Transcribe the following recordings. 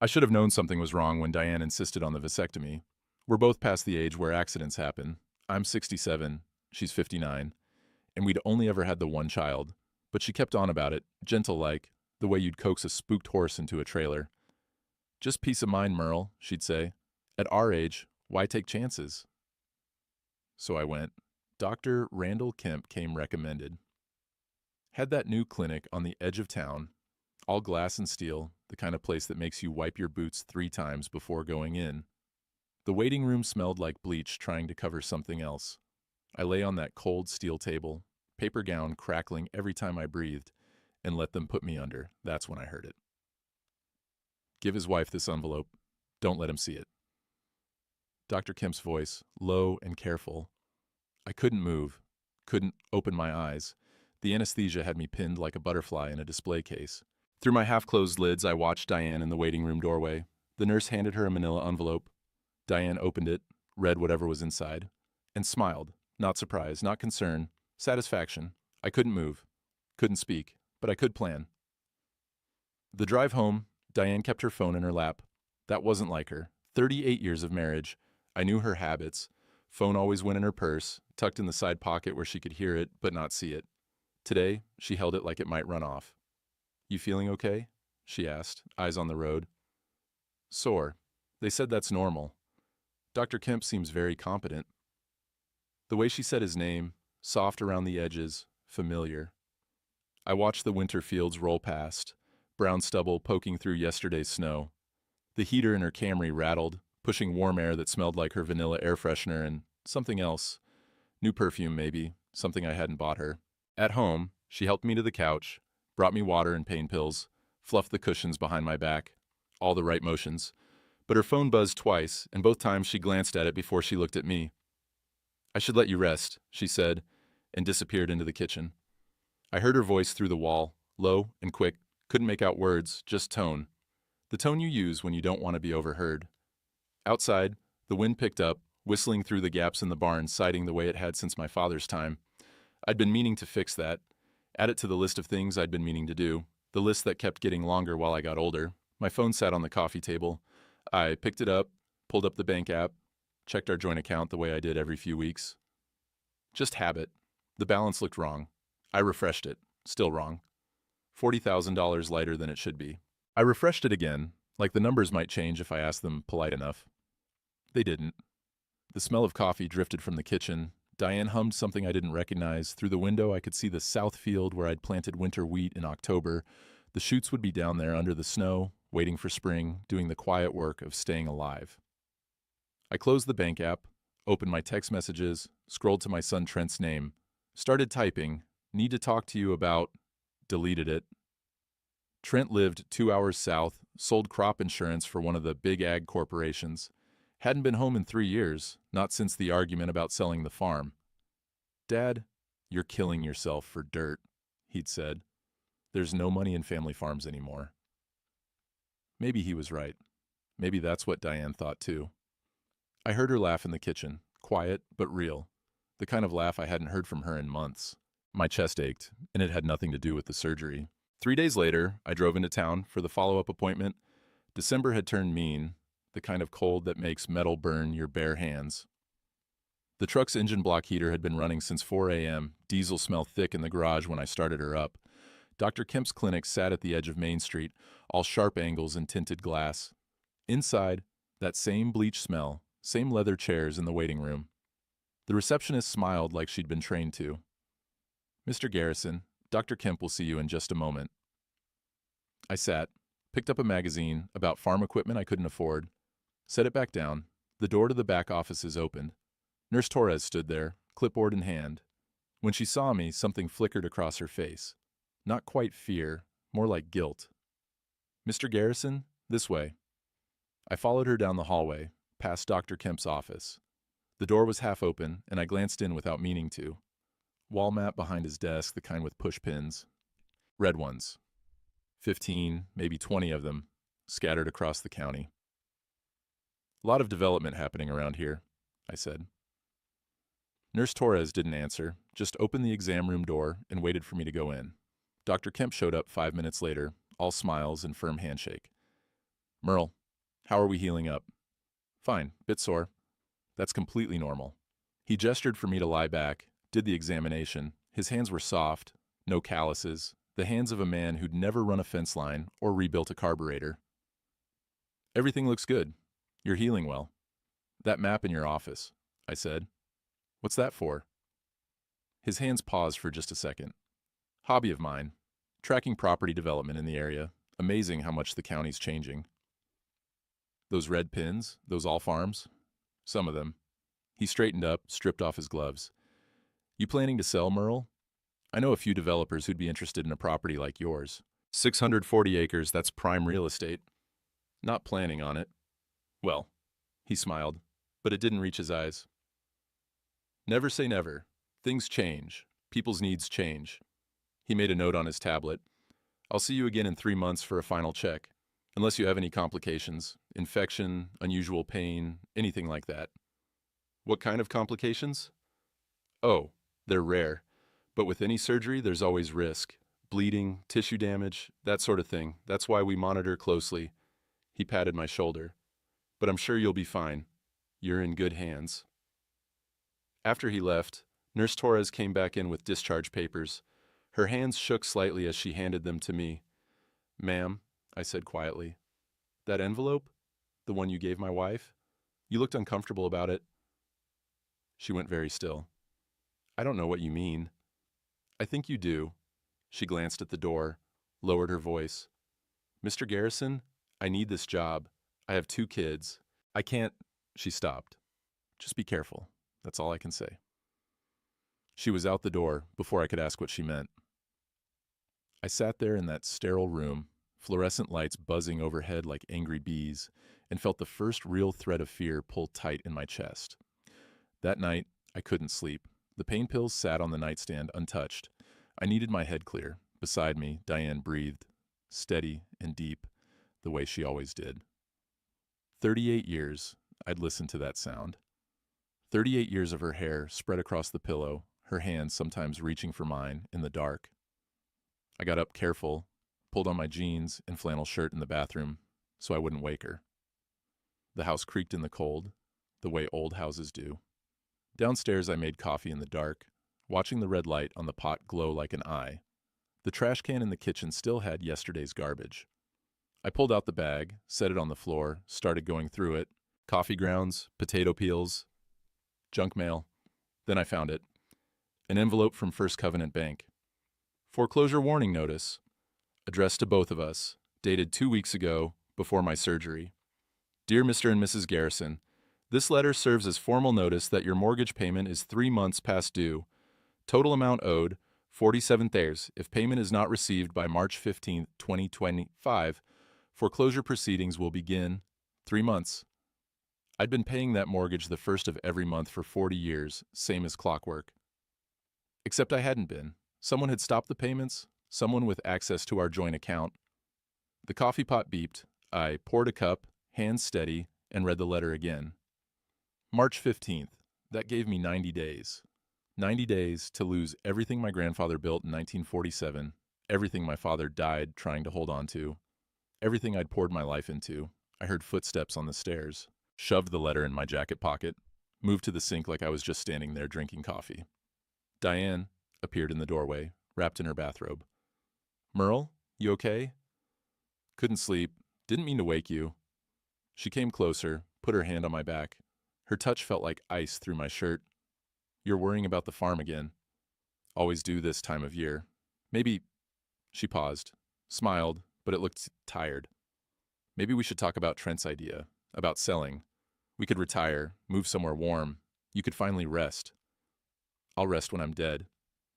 I should have known something was wrong when Diane insisted on the vasectomy. We're both past the age where accidents happen. I'm 67, she's 59, and we'd only ever had the one child. But she kept on about it, gentle-like, the way you'd coax a spooked horse into a trailer. Just peace of mind, Merle, she'd say. At our age, why take chances? So I went. Dr. Randall Kemp came recommended. Had that new clinic on the edge of town, all glass and steel, the kind of place that makes you wipe your boots 3 times before going in. The waiting room smelled like bleach trying to cover something else. I lay on that cold steel table, paper gown crackling every time I breathed, and let them put me under. That's when I heard it. Give his wife this envelope. Don't let him see it. Dr. Kemp's voice, low and careful. I couldn't move, couldn't open my eyes. The anesthesia had me pinned like a butterfly in a display case. Through my half-closed lids, I watched Diane in the waiting room doorway. The nurse handed her a manila envelope. Diane opened it, read whatever was inside, and smiled. Not surprise, not concern, satisfaction. I couldn't move, couldn't speak, but I could plan. The drive home, Diane kept her phone in her lap. That wasn't like her. 38 years of marriage. I knew her habits. Phone always went in her purse, tucked in the side pocket where she could hear it but not see it. Today, she held it like it might run off. You feeling okay? She asked, eyes on the road. Sore. They said that's normal. Dr. Kemp seems very competent. The way she said his name, soft around the edges, familiar. I watched the winter fields roll past, brown stubble poking through yesterday's snow. The heater in her Camry rattled, pushing warm air that smelled like her vanilla air freshener and something else. New perfume, maybe, something I hadn't bought her. At home, she helped me to the couch, brought me water and pain pills, fluffed the cushions behind my back, all the right motions. But her phone buzzed twice, and both times she glanced at it before she looked at me. I should let you rest, she said, and disappeared into the kitchen. I heard her voice through the wall, low and quick, couldn't make out words, just tone. The tone you use when you don't want to be overheard. Outside, the wind picked up, whistling through the gaps in the barn, siding the way it had since my father's time. I'd been meaning to fix that, add it to the list of things I'd been meaning to do, the list that kept getting longer while I got older. My phone sat on the coffee table. I picked it up, pulled up the bank app, checked our joint account the way I did every few weeks. Just habit. The balance looked wrong. I refreshed it. Still wrong. $40,000 lighter than it should be. I refreshed it again, like the numbers might change if I asked them polite enough. They didn't. The smell of coffee drifted from the kitchen. Diane hummed something I didn't recognize. Through the window, I could see the south field where I'd planted winter wheat in October. The shoots would be down there under the snow, waiting for spring, doing the quiet work of staying alive. I closed the bank app, opened my text messages, scrolled to my son Trent's name, started typing, need to talk to you about, deleted it. Trent lived 2 hours south, sold crop insurance for one of the big ag corporations. Hadn't been home in 3 years, not since the argument about selling the farm. Dad, you're killing yourself for dirt, he'd said. There's no money in family farms anymore. Maybe he was right. Maybe that's what Diane thought too. I heard her laugh in the kitchen, quiet but real, the kind of laugh I hadn't heard from her in months. My chest ached, and it had nothing to do with the surgery. 3 days later, I drove into town for the follow-up appointment. December had turned mean, the kind of cold that makes metal burn your bare hands. The truck's engine block heater had been running since 4 a.m., diesel smelled thick in the garage when I started her up. Dr. Kemp's clinic sat at the edge of Main Street, all sharp angles and tinted glass. Inside, that same bleach smell, same leather chairs in the waiting room. The receptionist smiled like she'd been trained to. Mr. Garrison, Dr. Kemp will see you in just a moment. I sat, picked up a magazine about farm equipment I couldn't afford, set it back down. The door to the back offices opened. Nurse Torres stood there, clipboard in hand. When she saw me, something flickered across her face. Not quite fear, more like guilt. Mr. Garrison, this way. I followed her down the hallway, past Dr. Kemp's office. The door was half open, and I glanced in without meaning to. Wall mat behind his desk, the kind with push pins. Red ones. 15, maybe 20 of them, scattered across the county. A lot of development happening around here, I said. Nurse Torres didn't answer, just opened the exam room door and waited for me to go in. Dr. Kemp showed up 5 minutes later, all smiles and firm handshake. Merle, how are we healing up? Fine, bit sore. That's completely normal. He gestured for me to lie back, did the examination. His hands were soft, no calluses, the hands of a man who'd never run a fence line or rebuilt a carburetor. Everything looks good. You're healing well. That map in your office, I said. What's that for? His hands paused for just a second. Hobby of mine. Tracking property development in the area. Amazing how much the county's changing. Those red pins, those all farms? Some of them. He straightened up, stripped off his gloves. You planning to sell, Merle? I know a few developers who'd be interested in a property like yours. 640 acres, that's prime real estate. Not planning on it. Well, he smiled, but it didn't reach his eyes. Never say never. Things change. People's needs change. He made a note on his tablet. I'll see you again in 3 months for a final check. Unless you have any complications, infection, unusual pain, anything like that. What kind of complications? Oh, they're rare. But with any surgery, there's always risk. Bleeding, tissue damage, that sort of thing. That's why we monitor closely. He patted my shoulder. But I'm sure you'll be fine. You're in good hands. After he left, Nurse Torres came back in with discharge papers. Her hands shook slightly as she handed them to me. Ma'am, I said quietly. That envelope? The one you gave my wife? You looked uncomfortable about it. She went very still. I don't know what you mean. I think you do. She glanced at the door, lowered her voice. Mr. Garrison, I need this job. I have 2 kids. I can't. She stopped. Just be careful. That's all I can say. She was out the door before I could ask what she meant. I sat there in that sterile room, fluorescent lights buzzing overhead like angry bees, and felt the first real thread of fear pull tight in my chest. That night, I couldn't sleep. The pain pills sat on the nightstand untouched. I needed my head clear. Beside me, Diane breathed, steady and deep, the way she always did. 38 years, I'd listened to that sound. 38 years of her hair spread across the pillow, her hands sometimes reaching for mine in the dark. I got up careful, pulled on my jeans and flannel shirt in the bathroom so I wouldn't wake her. The house creaked in the cold, the way old houses do. Downstairs, I made coffee in the dark, watching the red light on the pot glow like an eye. The trash can in the kitchen still had yesterday's garbage. I pulled out the bag, set it on the floor, started going through it. Coffee grounds, potato peels, junk mail. Then I found it. An envelope from First Covenant Bank. Foreclosure warning notice. Addressed to both of us. Dated 2 weeks ago, before my surgery. Dear Mr. and Mrs. Garrison, this letter serves as formal notice that your mortgage payment is 3 months past due. Total amount owed, 47 theirs. If payment is not received by March 15, 2025, foreclosure proceedings will begin. 3 months. I'd been paying that mortgage the first of every month for 40 years, same as clockwork. Except I hadn't been. Someone had stopped the payments, someone with access to our joint account. The coffee pot beeped. I poured a cup, hands steady, and read the letter again. March 15th. That gave me 90 days. 90 days to lose everything my grandfather built in 1947, everything my father died trying to hold on to, everything I'd poured my life into. I heard footsteps on the stairs, shoved the letter in my jacket pocket, moved to the sink like I was just standing there drinking coffee. Diane appeared in the doorway, wrapped in her bathrobe. Merle, you okay? Couldn't sleep. Didn't mean to wake you. She came closer, put her hand on my back. Her touch felt like ice through my shirt. You're worrying about the farm again. Always do this time of year. Maybe... She paused, smiled, but it looked tired. Maybe we should talk about Trent's idea, about selling. We could retire, move somewhere warm. You could finally rest. I'll rest when I'm dead.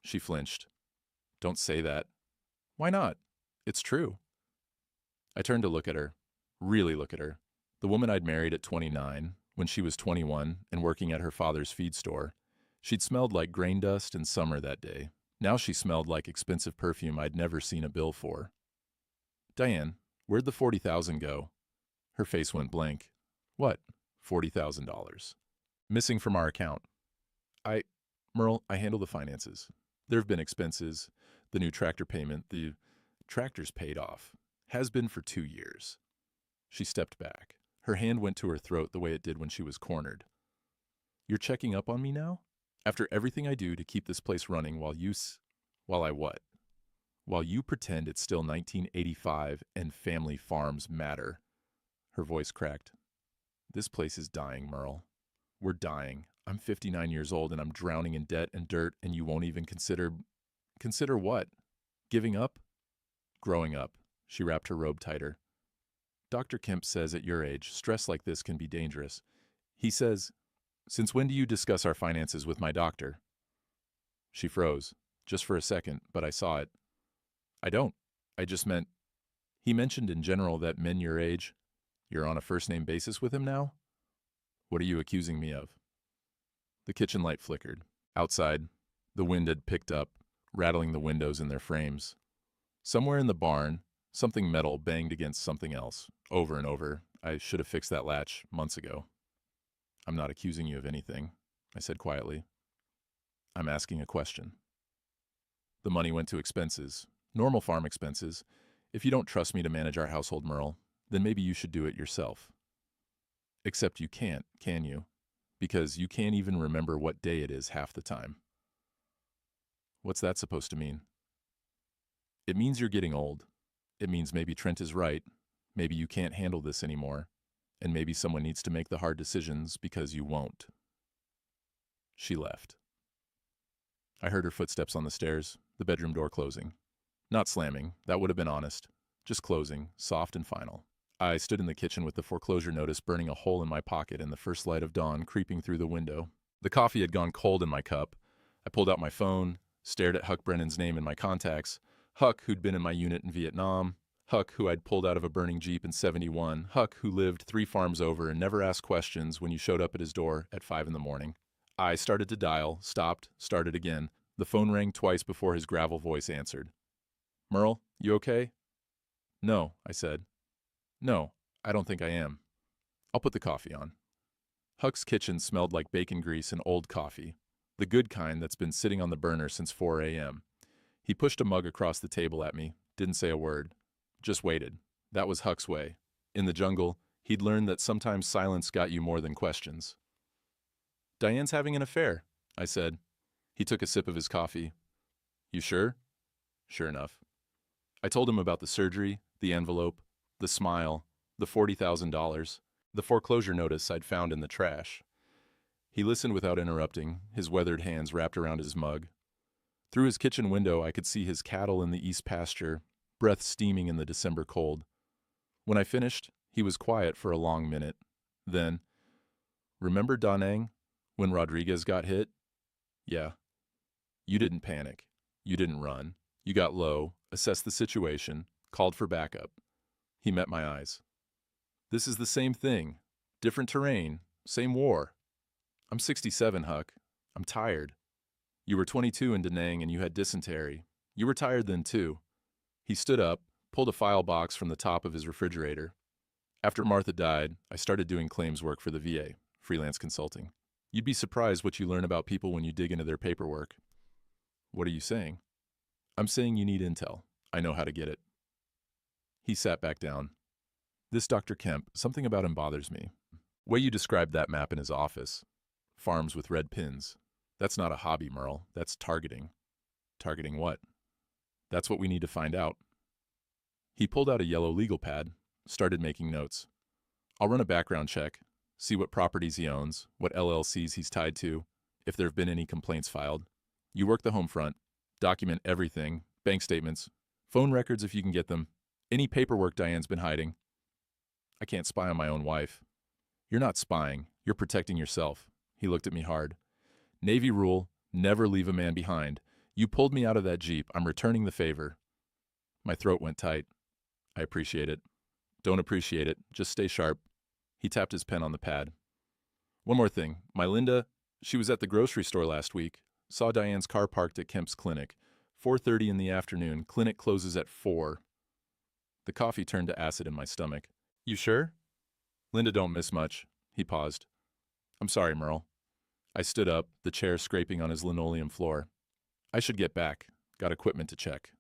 She flinched. Don't say that. Why not? It's true. I turned to look at her, really look at her. The woman I'd married at 29, when she was 21 and working at her father's feed store. She'd smelled like grain dust in summer that day. Now she smelled like expensive perfume I'd never seen a bill for. Diane, where'd the $40,000 go? Her face went blank. What? $40,000. Missing from our account. Merle, I handle the finances. There have been expenses, the new tractor payment, the tractor's paid off. Has been for 2 years. She stepped back. Her hand went to her throat the way it did when she was cornered. You're checking up on me now? After everything I do to keep this place running while I what? While you pretend it's still 1985 and family farms matter. Her voice cracked. This place is dying, Merle. We're dying. I'm 59 years old and I'm drowning in debt and dirt and you won't even consider what? Giving up? Growing up. She wrapped her robe tighter. Dr. Kemp says at your age, stress like this can be dangerous. He says, since when do you discuss our finances with my doctor? She froze, just for a second, but I saw it. I don't. I just meant, he mentioned in general that men your age, you're on a first-name basis with him now? What are you accusing me of? The kitchen light flickered. Outside, the wind had picked up, rattling the windows in their frames. Somewhere in the barn, something metal banged against something else, over and over. I should have fixed that latch months ago. I'm not accusing you of anything, I said quietly. I'm asking a question. The money went to expenses, normal farm expenses. If you don't trust me to manage our household, Merle, then maybe you should do it yourself. Except you can't, can you? Because you can't even remember what day it is half the time. What's that supposed to mean? It means you're getting old. It means maybe Trent is right. Maybe you can't handle this anymore. And maybe someone needs to make the hard decisions because you won't. She left. I heard her footsteps on the stairs, the bedroom door closing. Not slamming, that would have been honest. Just closing, soft and final. I stood in the kitchen with the foreclosure notice burning a hole in my pocket and the first light of dawn creeping through the window. The coffee had gone cold in my cup. I pulled out my phone, stared at Huck Brennan's name in my contacts. Huck, who'd been in my unit in Vietnam. Huck, who I'd pulled out of a burning Jeep in '71. Huck, who lived 3 farms over and never asked questions when you showed up at his door at 5 in the morning. I started to dial, stopped, started again. The phone rang twice before his gravel voice answered. Merle, you okay? No, I said. No, I don't think I am. I'll put the coffee on. Huck's kitchen smelled like bacon grease and old coffee, the good kind that's been sitting on the burner since 4 a.m. He pushed a mug across the table at me, didn't say a word, just waited. That was Huck's way. In the jungle, he'd learned that sometimes silence got you more than questions. Diane's having an affair, I said. He took a sip of his coffee. You sure? Sure enough. I told him about the surgery, the envelope, the smile, the $40,000, the foreclosure notice I'd found in the trash. He listened without interrupting, his weathered hands wrapped around his mug. Through his kitchen window, I could see his cattle in the east pasture, breath steaming in the December cold. When I finished, he was quiet for a long minute. Then, remember Da Nang, when Rodriguez got hit? Yeah. You didn't panic. You didn't run. You got low, assessed the situation, called for backup. He met my eyes. This is the same thing. Different terrain. Same war. I'm 67, Huck. I'm tired. You were 22 in Da Nang and you had dysentery. You were tired then too. He stood up, pulled a file box from the top of his refrigerator. After Martha died, I started doing claims work for the VA, freelance consulting. You'd be surprised what you learn about people when you dig into their paperwork. What are you saying? I'm saying you need intel. I know how to get it. He sat back down. This Dr. Kemp, something about him bothers me. Way you described that map in his office. Farms with red pins. That's not a hobby, Merle. That's targeting. Targeting what? That's what we need to find out. He pulled out a yellow legal pad, started making notes. I'll run a background check, see what properties he owns, what LLCs he's tied to, if there have been any complaints filed. You work the home front, document everything, bank statements, phone records if you can get them, any paperwork Diane's been hiding. I can't spy on my own wife. You're not spying, you're protecting yourself. He looked at me hard. Navy rule, never leave a man behind. You pulled me out of that Jeep, I'm returning the favor. My throat went tight. I appreciate it. Don't appreciate it, just stay sharp. He tapped his pen on the pad. One more thing, my Linda, she was at the grocery store last week. Saw Diane's car parked at Kemp's clinic. 4:30 in the afternoon, clinic closes at 4. The coffee turned to acid in my stomach. You sure? Linda don't miss much. He paused. I'm sorry, Merle. I stood up, the chair scraping on his linoleum floor. I should get back. Got equipment to check.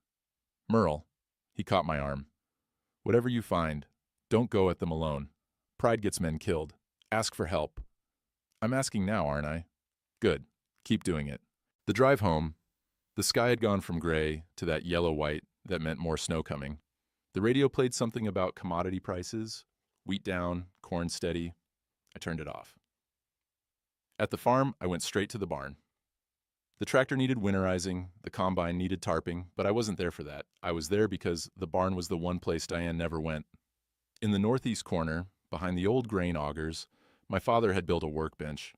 Merle. He caught my arm. Whatever you find, Don't go at them alone. Pride gets men killed. Ask for help. I'm asking now, aren't I? Good. Keep doing it. The drive home, the sky had gone from gray to that yellow-white that meant more snow coming. The radio played something about commodity prices, wheat down, corn steady. I turned it off. At the farm, I went straight to the barn. The tractor needed winterizing, the combine needed tarping, but I wasn't there for that. I was there because the barn was the one place Diane never went. In the northeast corner, behind the old grain augers, my father had built a workbench.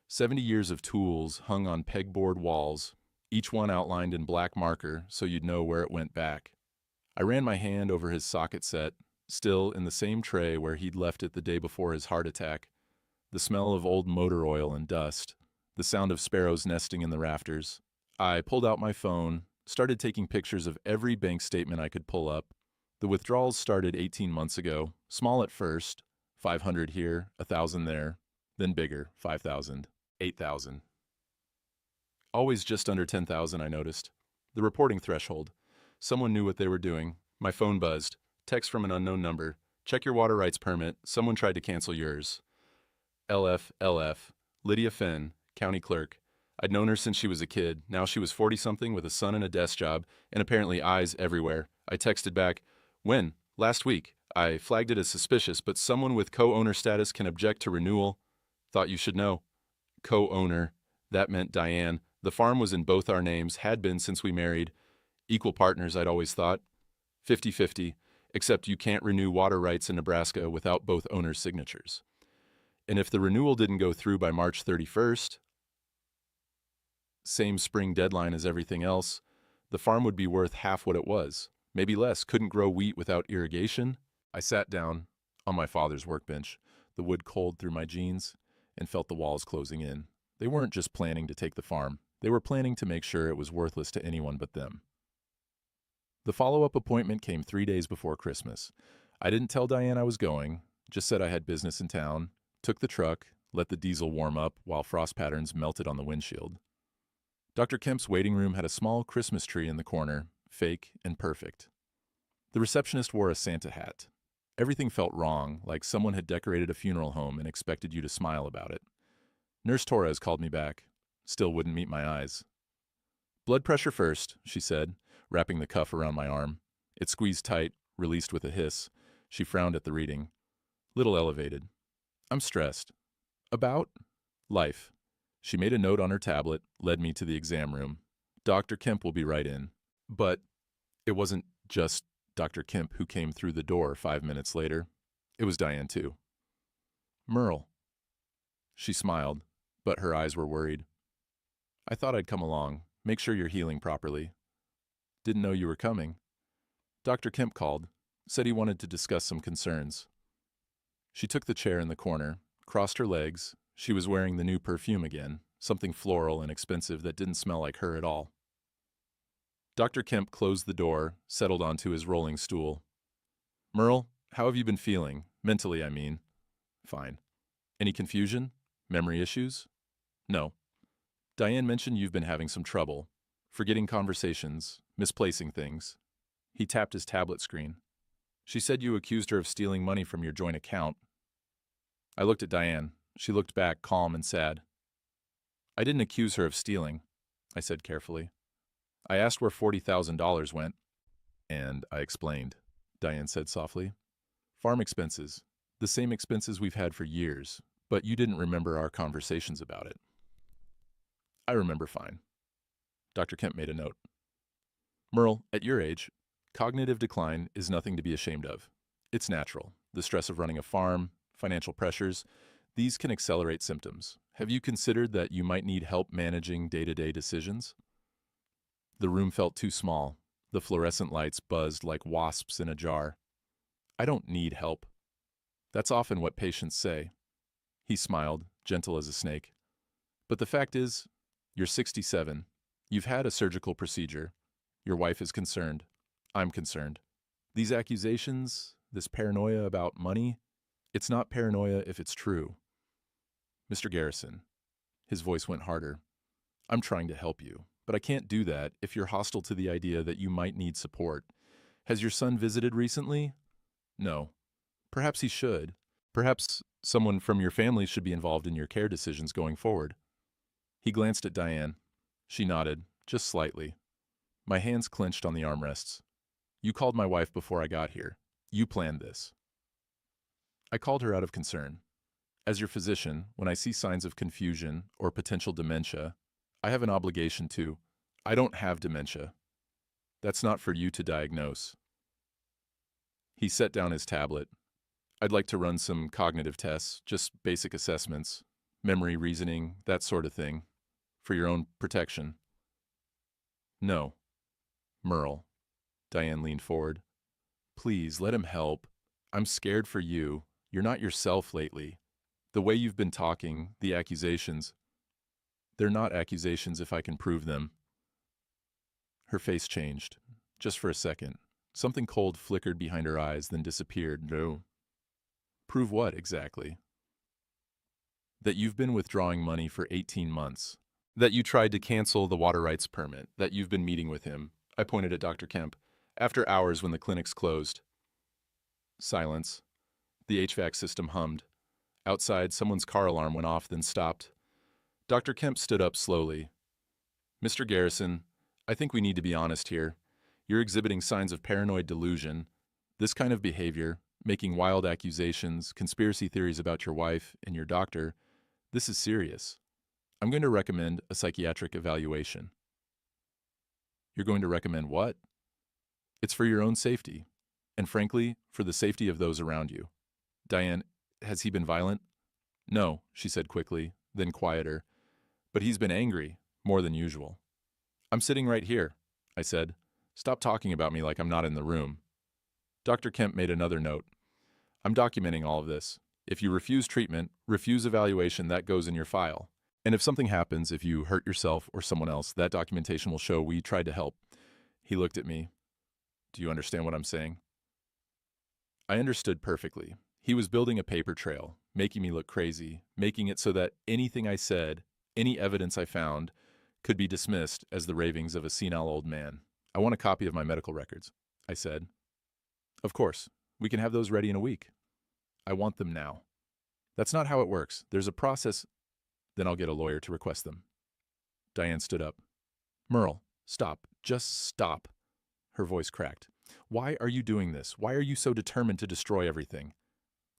70 years of tools hung on pegboard walls, each one outlined in black marker so you'd know where it went back. I ran my hand over his socket set, still in the same tray where he'd left it the day before his heart attack. The smell of old motor oil and dust, the sound of sparrows nesting in the rafters. I pulled out my phone, started taking pictures of every bank statement I could pull up. The withdrawals started 18 months ago, small at first, 500 here, 1,000 there, then bigger, 5,000, 8,000. Always just under 10,000, I noticed. The reporting threshold. Someone knew what they were doing. My phone buzzed. Text from an unknown number. Check your water rights permit. Someone tried to cancel yours. LF. Lydia Finn, county clerk. I'd known her since she was a kid. Now she was 40-something with a son and a desk job, and apparently eyes everywhere. I texted back, when? Last week. I flagged it as suspicious, but someone with co-owner status can object to renewal. Thought you should know. Co-owner. That meant Diane. The farm was in both our names, had been since we married. Equal partners, I'd always thought. 50-50, except you can't renew water rights in Nebraska without both owners' signatures. And if the renewal didn't go through by March 31st, same spring deadline as everything else, the farm would be worth half what it was. Maybe less. Couldn't grow wheat without irrigation. I sat down on my father's workbench, the wood cold through my jeans, and felt the walls closing in. They weren't just planning to take the farm. They were planning to make sure it was worthless to anyone but them. The follow-up appointment came 3 days before Christmas. I didn't tell Diane I was going, just said I had business in town, took the truck, let the diesel warm up while frost patterns melted on the windshield. Dr. Kemp's waiting room had a small Christmas tree in the corner, fake and perfect. The receptionist wore a Santa hat. Everything felt wrong, like someone had decorated a funeral home and expected you to smile about it. Nurse Torres called me back. Still wouldn't meet my eyes. Blood pressure first, she said, wrapping the cuff around my arm. It squeezed tight, released with a hiss. She frowned at the reading. Little elevated. I'm stressed. About? Life. She made a note on her tablet, led me to the exam room. Dr. Kemp will be right in. But it wasn't just Dr. Kemp who came through the door 5 minutes later. It was Diane, too. Merle. She smiled, but her eyes were worried. I thought I'd come along, make sure you're healing properly. Didn't know you were coming. Dr. Kemp called, said he wanted to discuss some concerns. She took the chair in the corner, crossed her legs. She was wearing the new perfume again, something floral and expensive that didn't smell like her at all. Dr. Kemp closed the door, settled onto his rolling stool. Merle, how have you been feeling? Mentally, I mean. Fine. Any confusion? Memory issues? No. Diane mentioned you've been having some trouble. Forgetting conversations, misplacing things. He tapped his tablet screen. She said you accused her of stealing money from your joint account. I looked at Diane. She looked back, calm and sad. I didn't accuse her of stealing, I said carefully. I asked where $40,000 went. And I explained, Diane said softly. Farm expenses. The same expenses we've had for years, but you didn't remember our conversations about it. I remember fine. Dr. Kemp made a note. Merle, at your age, cognitive decline is nothing to be ashamed of. It's natural. The stress of running a farm, financial pressures, these can accelerate symptoms. Have you considered that you might need help managing day-to-day decisions? The room felt too small. The fluorescent lights buzzed like wasps in a jar. I don't need help. That's often what patients say. He smiled, gentle as a snake. But the fact is, you're 67. You've had a surgical procedure. Your wife is concerned. I'm concerned. These accusations, this paranoia about money, it's not paranoia if it's true. Mr. Garrison, his voice went harder. I'm trying to help you, but I can't do that if you're hostile to the idea that you might need support. Has your son visited recently? No. Perhaps he should. Perhaps someone from your family should be involved in your care decisions going forward. He glanced at Diane. She nodded, just slightly. My hands clenched on the armrests. You called my wife before I got here. You planned this. I called her out of concern. As your physician, when I see signs of confusion or potential dementia, I have an obligation to. I don't have dementia. That's not for you to diagnose. He set down his tablet. I'd like to run some cognitive tests, just basic assessments, memory, reasoning, that sort of thing, for your own protection. No. Merle. Diane leaned forward. Please, let him help. I'm scared for you. You're not yourself lately. The way you've been talking, the accusations. They're not accusations if I can prove them. Her face changed, just for a second. Something cold flickered behind her eyes, then disappeared. No. Prove what, exactly? That you've been withdrawing money for 18 months. That you tried to cancel the water rights permit. That you've been meeting with him. I pointed at Dr. Kemp. After hours when the clinics closed. Silence. The HVAC system hummed. Outside, someone's car alarm went off, then stopped. Dr. Kemp stood up slowly. Mr. Garrison, I think we need to be honest here. You're exhibiting signs of paranoid delusion. This kind of behavior, making wild accusations, conspiracy theories about your wife and your doctor, this is serious. I'm going to recommend a psychiatric evaluation. You're going to recommend what? It's for your own safety, and frankly, for the safety of those around you. Diane, has he been violent? No, she said quickly, then quieter. But he's been angry, more than usual. I'm sitting right here, I said. Stop talking about me like I'm not in the room. Dr. Kemp made another note. I'm documenting all of this. If you refuse treatment, refuse evaluation, that goes in your file. And if something happens, if you hurt yourself or someone else, that documentation will show we tried to help. He looked at me. Do you understand what I'm saying? I understood perfectly. He was building a paper trail, making me look crazy, making it so that anything I said, any evidence I found, could be dismissed as the ravings of a senile old man. I want a copy of my medical records, I said. Of course, we can have those ready in a week. I want them now. That's not how it works. There's a process. Then I'll get a lawyer to request them. Diane stood up. Merle, stop. Just stop. Her voice cracked. Why are you doing this? Why are you so determined to destroy everything?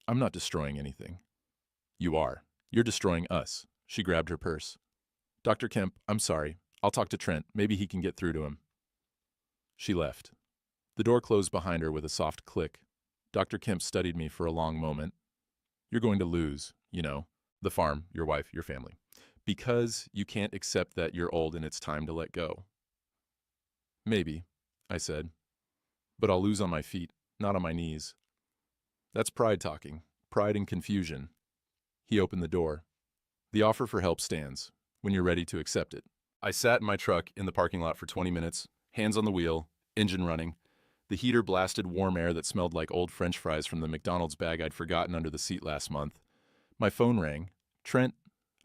I'm not destroying anything. You are. You're destroying us. She grabbed her purse. Dr. Kemp, I'm sorry. I'll talk to Trent. Maybe he can get through to him. She left. The door closed behind her with a soft click. Dr. Kemp studied me for a long moment. You're going to lose, the farm, your wife, your family, because you can't accept that you're old and it's time to let go. Maybe, I said, but I'll lose on my feet, not on my knees. That's pride talking, pride and confusion. He opened the door. The offer for help stands, when you're ready to accept it. I sat in my truck in the parking lot for 20 minutes, hands on the wheel, engine running. The heater blasted warm air that smelled like old French fries from the McDonald's bag I'd forgotten under the seat last month. My phone rang. Trent,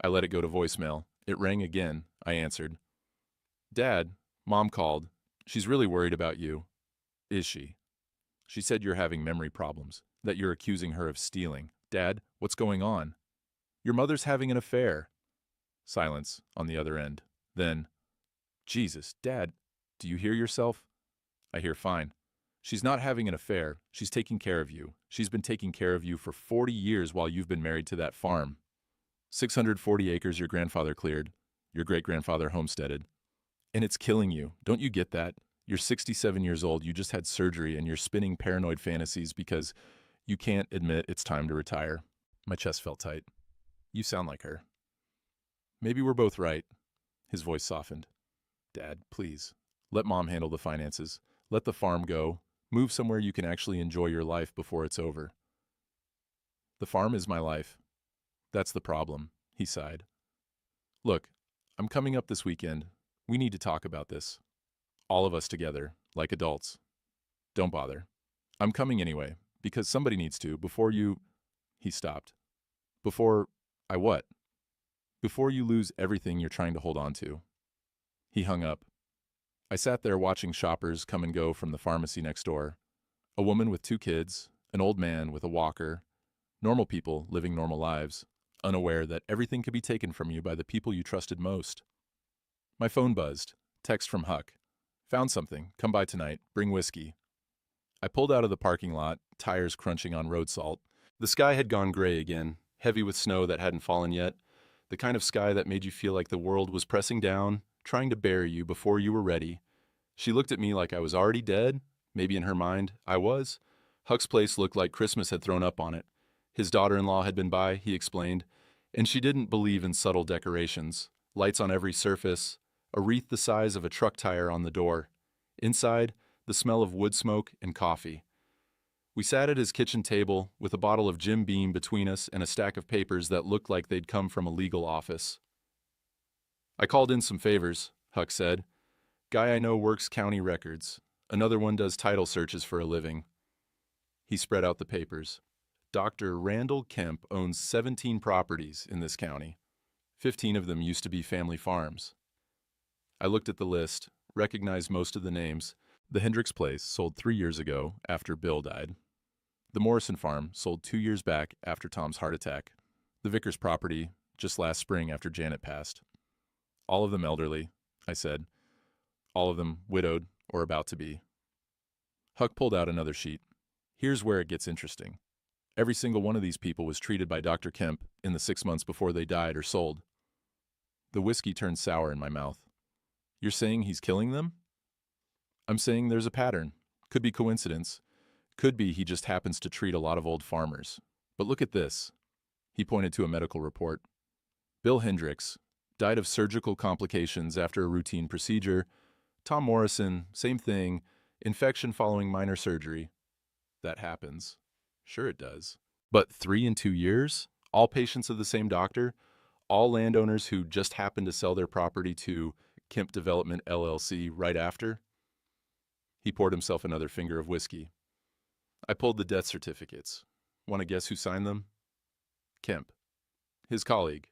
I let it go to voicemail. It rang again. I answered. Dad, Mom called. She's really worried about you. Is she? She said you're having memory problems, that you're accusing her of stealing. Dad, what's going on? Your mother's having an affair. Silence on the other end. Then, Jesus, Dad, do you hear yourself? I hear fine. She's not having an affair. She's taking care of you. She's been taking care of you for 40 years while you've been married to that farm. 640 acres your grandfather cleared, your great-grandfather homesteaded. And it's killing you. Don't you get that? You're 67 years old, you just had surgery, and you're spinning paranoid fantasies because you can't admit it's time to retire. My chest felt tight. You sound like her. Maybe we're both right. His voice softened. Dad, please. Let Mom handle the finances. Let the farm go. Move somewhere you can actually enjoy your life before it's over. The farm is my life. That's the problem, he sighed. Look, I'm coming up this weekend. We need to talk about this. All of us together, like adults. Don't bother. I'm coming anyway, because somebody needs to, before you... He stopped. Before... I what? Before you lose everything you're trying to hold on to. He hung up. I sat there watching shoppers come and go from the pharmacy next door. A woman with 2 kids, An old man with a walker. Normal people living normal lives, unaware that everything could be taken from you by the people you trusted most. My phone buzzed. Text from Huck. Found something. Come by tonight. Bring whiskey. I pulled out of the parking lot, tires crunching on road salt. The sky had gone gray again, heavy with snow that hadn't fallen yet. The kind of sky that made you feel like the world was pressing down, trying to bury you before you were ready. She looked at me like I was already dead. Maybe in her mind, I was. Huck's place looked like Christmas had thrown up on it. His daughter-in-law had been by, he explained, and she didn't believe in subtle decorations. Lights on every surface, a wreath the size of a truck tire on the door. Inside, the smell of wood smoke and coffee. We sat at his kitchen table with a bottle of Jim Beam between us and a stack of papers that looked like they'd come from a legal office. I called in some favors, Huck said. Guy I know works county records. Another one does title searches for a living. He spread out the papers. Dr. Randall Kemp owns 17 properties in this county. 15 of them used to be family farms. I looked at the list, recognized most of the names. The Hendricks place sold 3 years ago after Bill died. The Morrison farm sold 2 years back after Tom's heart attack. The Vickers property just last spring after Janet passed. All of them elderly, I said. All of them widowed or about to be. Huck pulled out another sheet. Here's where it gets interesting. Every single one of these people was treated by Dr. Kemp in the 6 months before they died or sold. The whiskey turned sour in my mouth. You're saying he's killing them? I'm saying there's a pattern. Could be coincidence. Could be he just happens to treat a lot of old farmers. But look at this. He pointed to a medical report. Bill Hendricks died of surgical complications after a routine procedure. Tom Morrison, same thing, infection following minor surgery. That happens. Sure it does. But 3 in 2 years? All patients of the same doctor? All landowners who just happened to sell their property to Kemp Development LLC right after? He poured himself another finger of whiskey. I pulled the death certificates. Want to guess who signed them? Kemp. His colleague,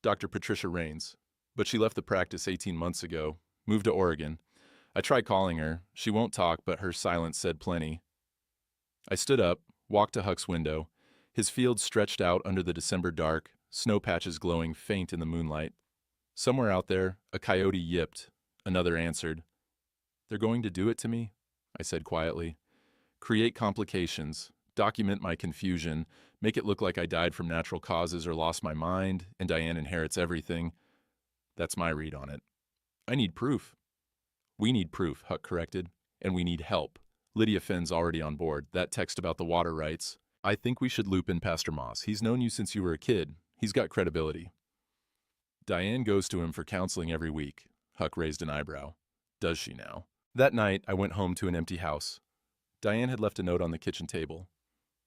Dr. Patricia Raines. But she left the practice 18 months ago, moved to Oregon. I tried calling her. She won't talk, but her silence said plenty. I stood up, walked to Huck's window. His field stretched out under the December dark, snow patches glowing faint in the moonlight. Somewhere out there, a coyote yipped. Another answered. They're going to do it to me? I said quietly. Create complications, document my confusion, make it look like I died from natural causes or lost my mind, and Diane inherits everything. That's my read on it. I need proof. We need proof, Huck corrected, and we need help. Lydia Finn's already on board. That text about the water rights. I think we should loop in Pastor Moss. He's known you since you were a kid. He's got credibility. Diane goes to him for counseling every week. Huck raised an eyebrow. Does she now? That night, I went home to an empty house. Diane had left a note on the kitchen table.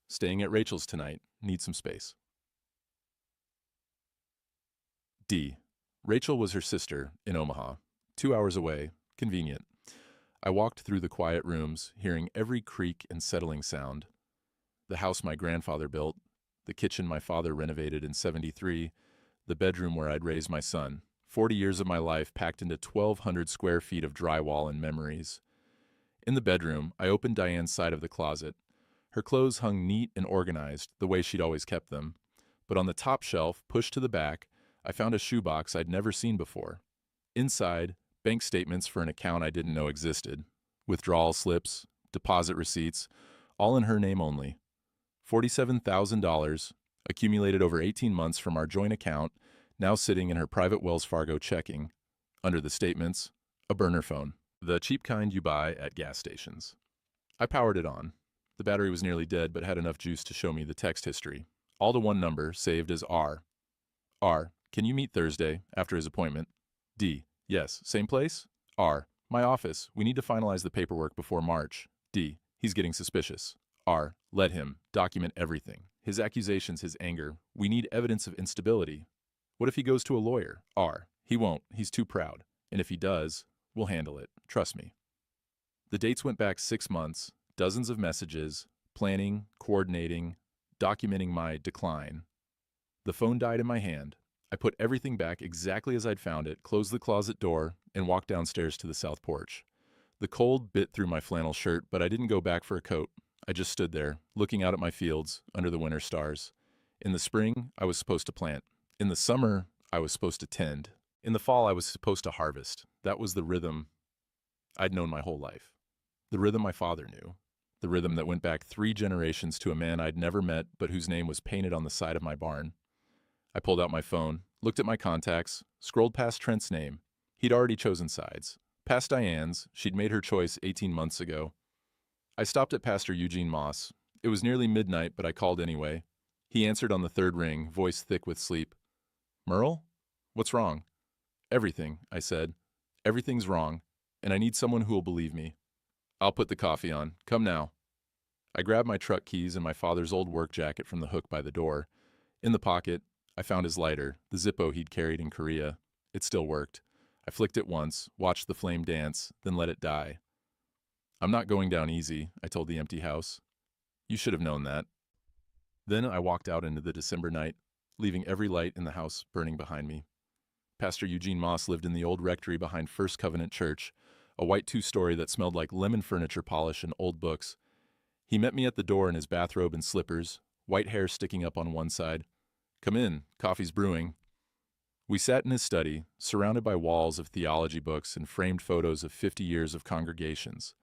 Staying at Rachel's tonight. Need some space. D. Rachel was her sister in Omaha. 2 hours away. Convenient. I walked through the quiet rooms, hearing every creak and settling sound. The house my grandfather built, the kitchen my father renovated in '73, the bedroom where I'd raised my son. 40 years of my life packed into 1,200 square feet of drywall and memories. In the bedroom, I opened Diane's side of the closet. Her clothes hung neat and organized, the way she'd always kept them. But on the top shelf, pushed to the back, I found a shoebox I'd never seen before. Inside, bank statements for an account I didn't know existed. Withdrawal slips, deposit receipts, all in her name only. $47,000, accumulated over 18 months from our joint account, now sitting in her private Wells Fargo checking. Under the statements, a burner phone, the cheap kind you buy at gas stations. I powered it on. The battery was nearly dead, but had enough juice to show me the text history. All to one number, saved as R. R. Can you meet Thursday, after his appointment? D. Yes. Same place? R. My office. We need to finalize the paperwork before March. D. He's getting suspicious. R. Let him. Document everything. His accusations, his anger. We need evidence of instability. What if he goes to a lawyer? R. He won't. He's too proud. And if he does, we'll handle it. Trust me. The dates went back 6 months, dozens of messages, planning, coordinating, documenting my decline. The phone died in my hand. I put everything back exactly as I'd found it, closed the closet door, and walked downstairs to the south porch. The cold bit through my flannel shirt, but I didn't go back for a coat. I just stood there, looking out at my fields under the winter stars. In the spring, I was supposed to plant. In the summer, I was supposed to tend. In the fall, I was supposed to harvest. That was the rhythm I'd known my whole life. The rhythm my father knew. The rhythm that went back 3 generations to a man I'd never met but whose name was painted on the side of my barn. I pulled out my phone, looked at my contacts, scrolled past Trent's name. He'd already chosen sides. Past Diane's, she'd made her choice 18 months ago. I stopped at Pastor Eugene Moss. It was nearly midnight, but I called anyway. He answered on the third ring, voice thick with sleep. Merle? What's wrong? Everything, I said. Everything's wrong, and I need someone who will believe me. I'll put the coffee on. Come now. I grabbed my truck keys and my father's old work jacket from the hook by the door. In the pocket, I found his lighter, the Zippo he'd carried in Korea. It still worked. I flicked it once, watched the flame dance, then let it die. I'm not going down easy, I told the empty house. You should have known that. Then I walked out into the December night, leaving every light in the house burning behind me. Pastor Eugene Moss lived in the old rectory behind First Covenant Church, a white 2-story that smelled like lemon furniture polish and old books. He met me at the door in his bathrobe and slippers, white hair sticking up on one side. Come in, coffee's brewing. We sat in his study, surrounded by walls of theology books and framed photos of 50 years of congregations.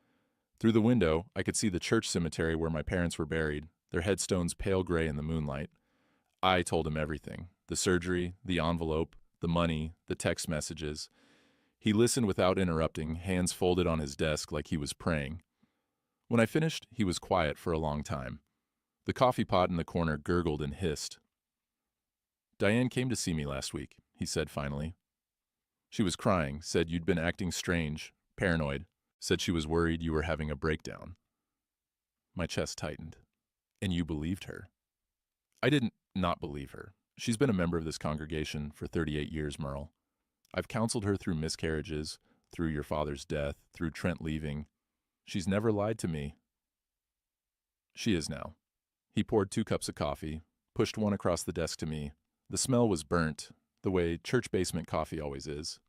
Through the window, I could see the church cemetery where my parents were buried, their headstones pale gray in the moonlight. I told him everything, the surgery, the envelope, the money, the text messages. He listened without interrupting, hands folded on his desk like he was praying. When I finished, he was quiet for a long time. The coffee pot in the corner gurgled and hissed. Diane came to see me last week, he said finally. She was crying, said you'd been acting strange, paranoid, said she was worried you were having a breakdown. My chest tightened. And you believed her? I didn't not believe her. She's been a member of this congregation for 38 years, Merle. I've counseled her through miscarriages, through your father's death, through Trent leaving. She's never lied to me. She is now. He poured 2 cups of coffee, pushed one across the desk to me. The smell was burnt, the way church basement coffee always is.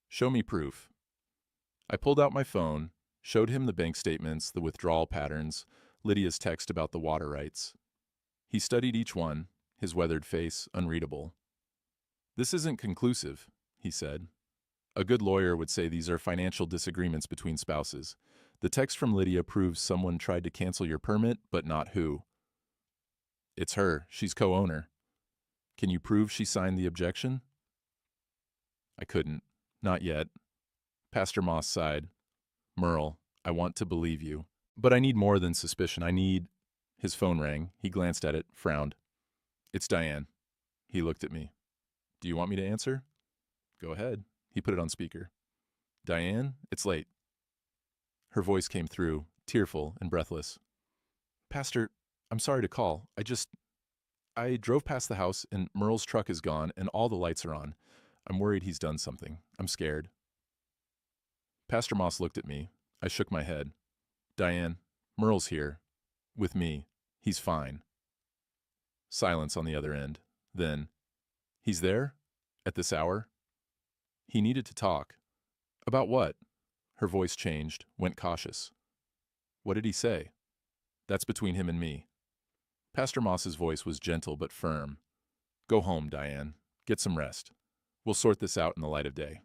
Show me proof. I pulled out my phone, showed him the bank statements, the withdrawal patterns, Lydia's text about the water rights. He studied each one, his weathered face unreadable. This isn't conclusive, he said. A good lawyer would say these are financial disagreements between spouses. The text from Lydia proves someone tried to cancel your permit, but not who. It's her. She's co-owner. Can you prove she signed the objection? I couldn't. Not yet. Pastor Moss sighed. Merle, I want to believe you. But I need more than suspicion. I need... His phone rang. He glanced at it, frowned. It's Diane. He looked at me. Do you want me to answer? Go ahead. He put it on speaker. Diane, it's late. Her voice came through, tearful and breathless. Pastor, I'm sorry to call. I drove past the house and Merle's truck is gone and all the lights are on. I'm worried he's done something. I'm scared. Pastor Moss looked at me. I shook my head. Diane, Merle's here. With me. He's fine. Silence on the other end. Then, he's there? At this hour? He needed to talk. About what? Her voice changed, went cautious. What did he say? That's between him and me. Pastor Moss's voice was gentle but firm. Go home, Diane. Get some rest. We'll sort this out in the light of day.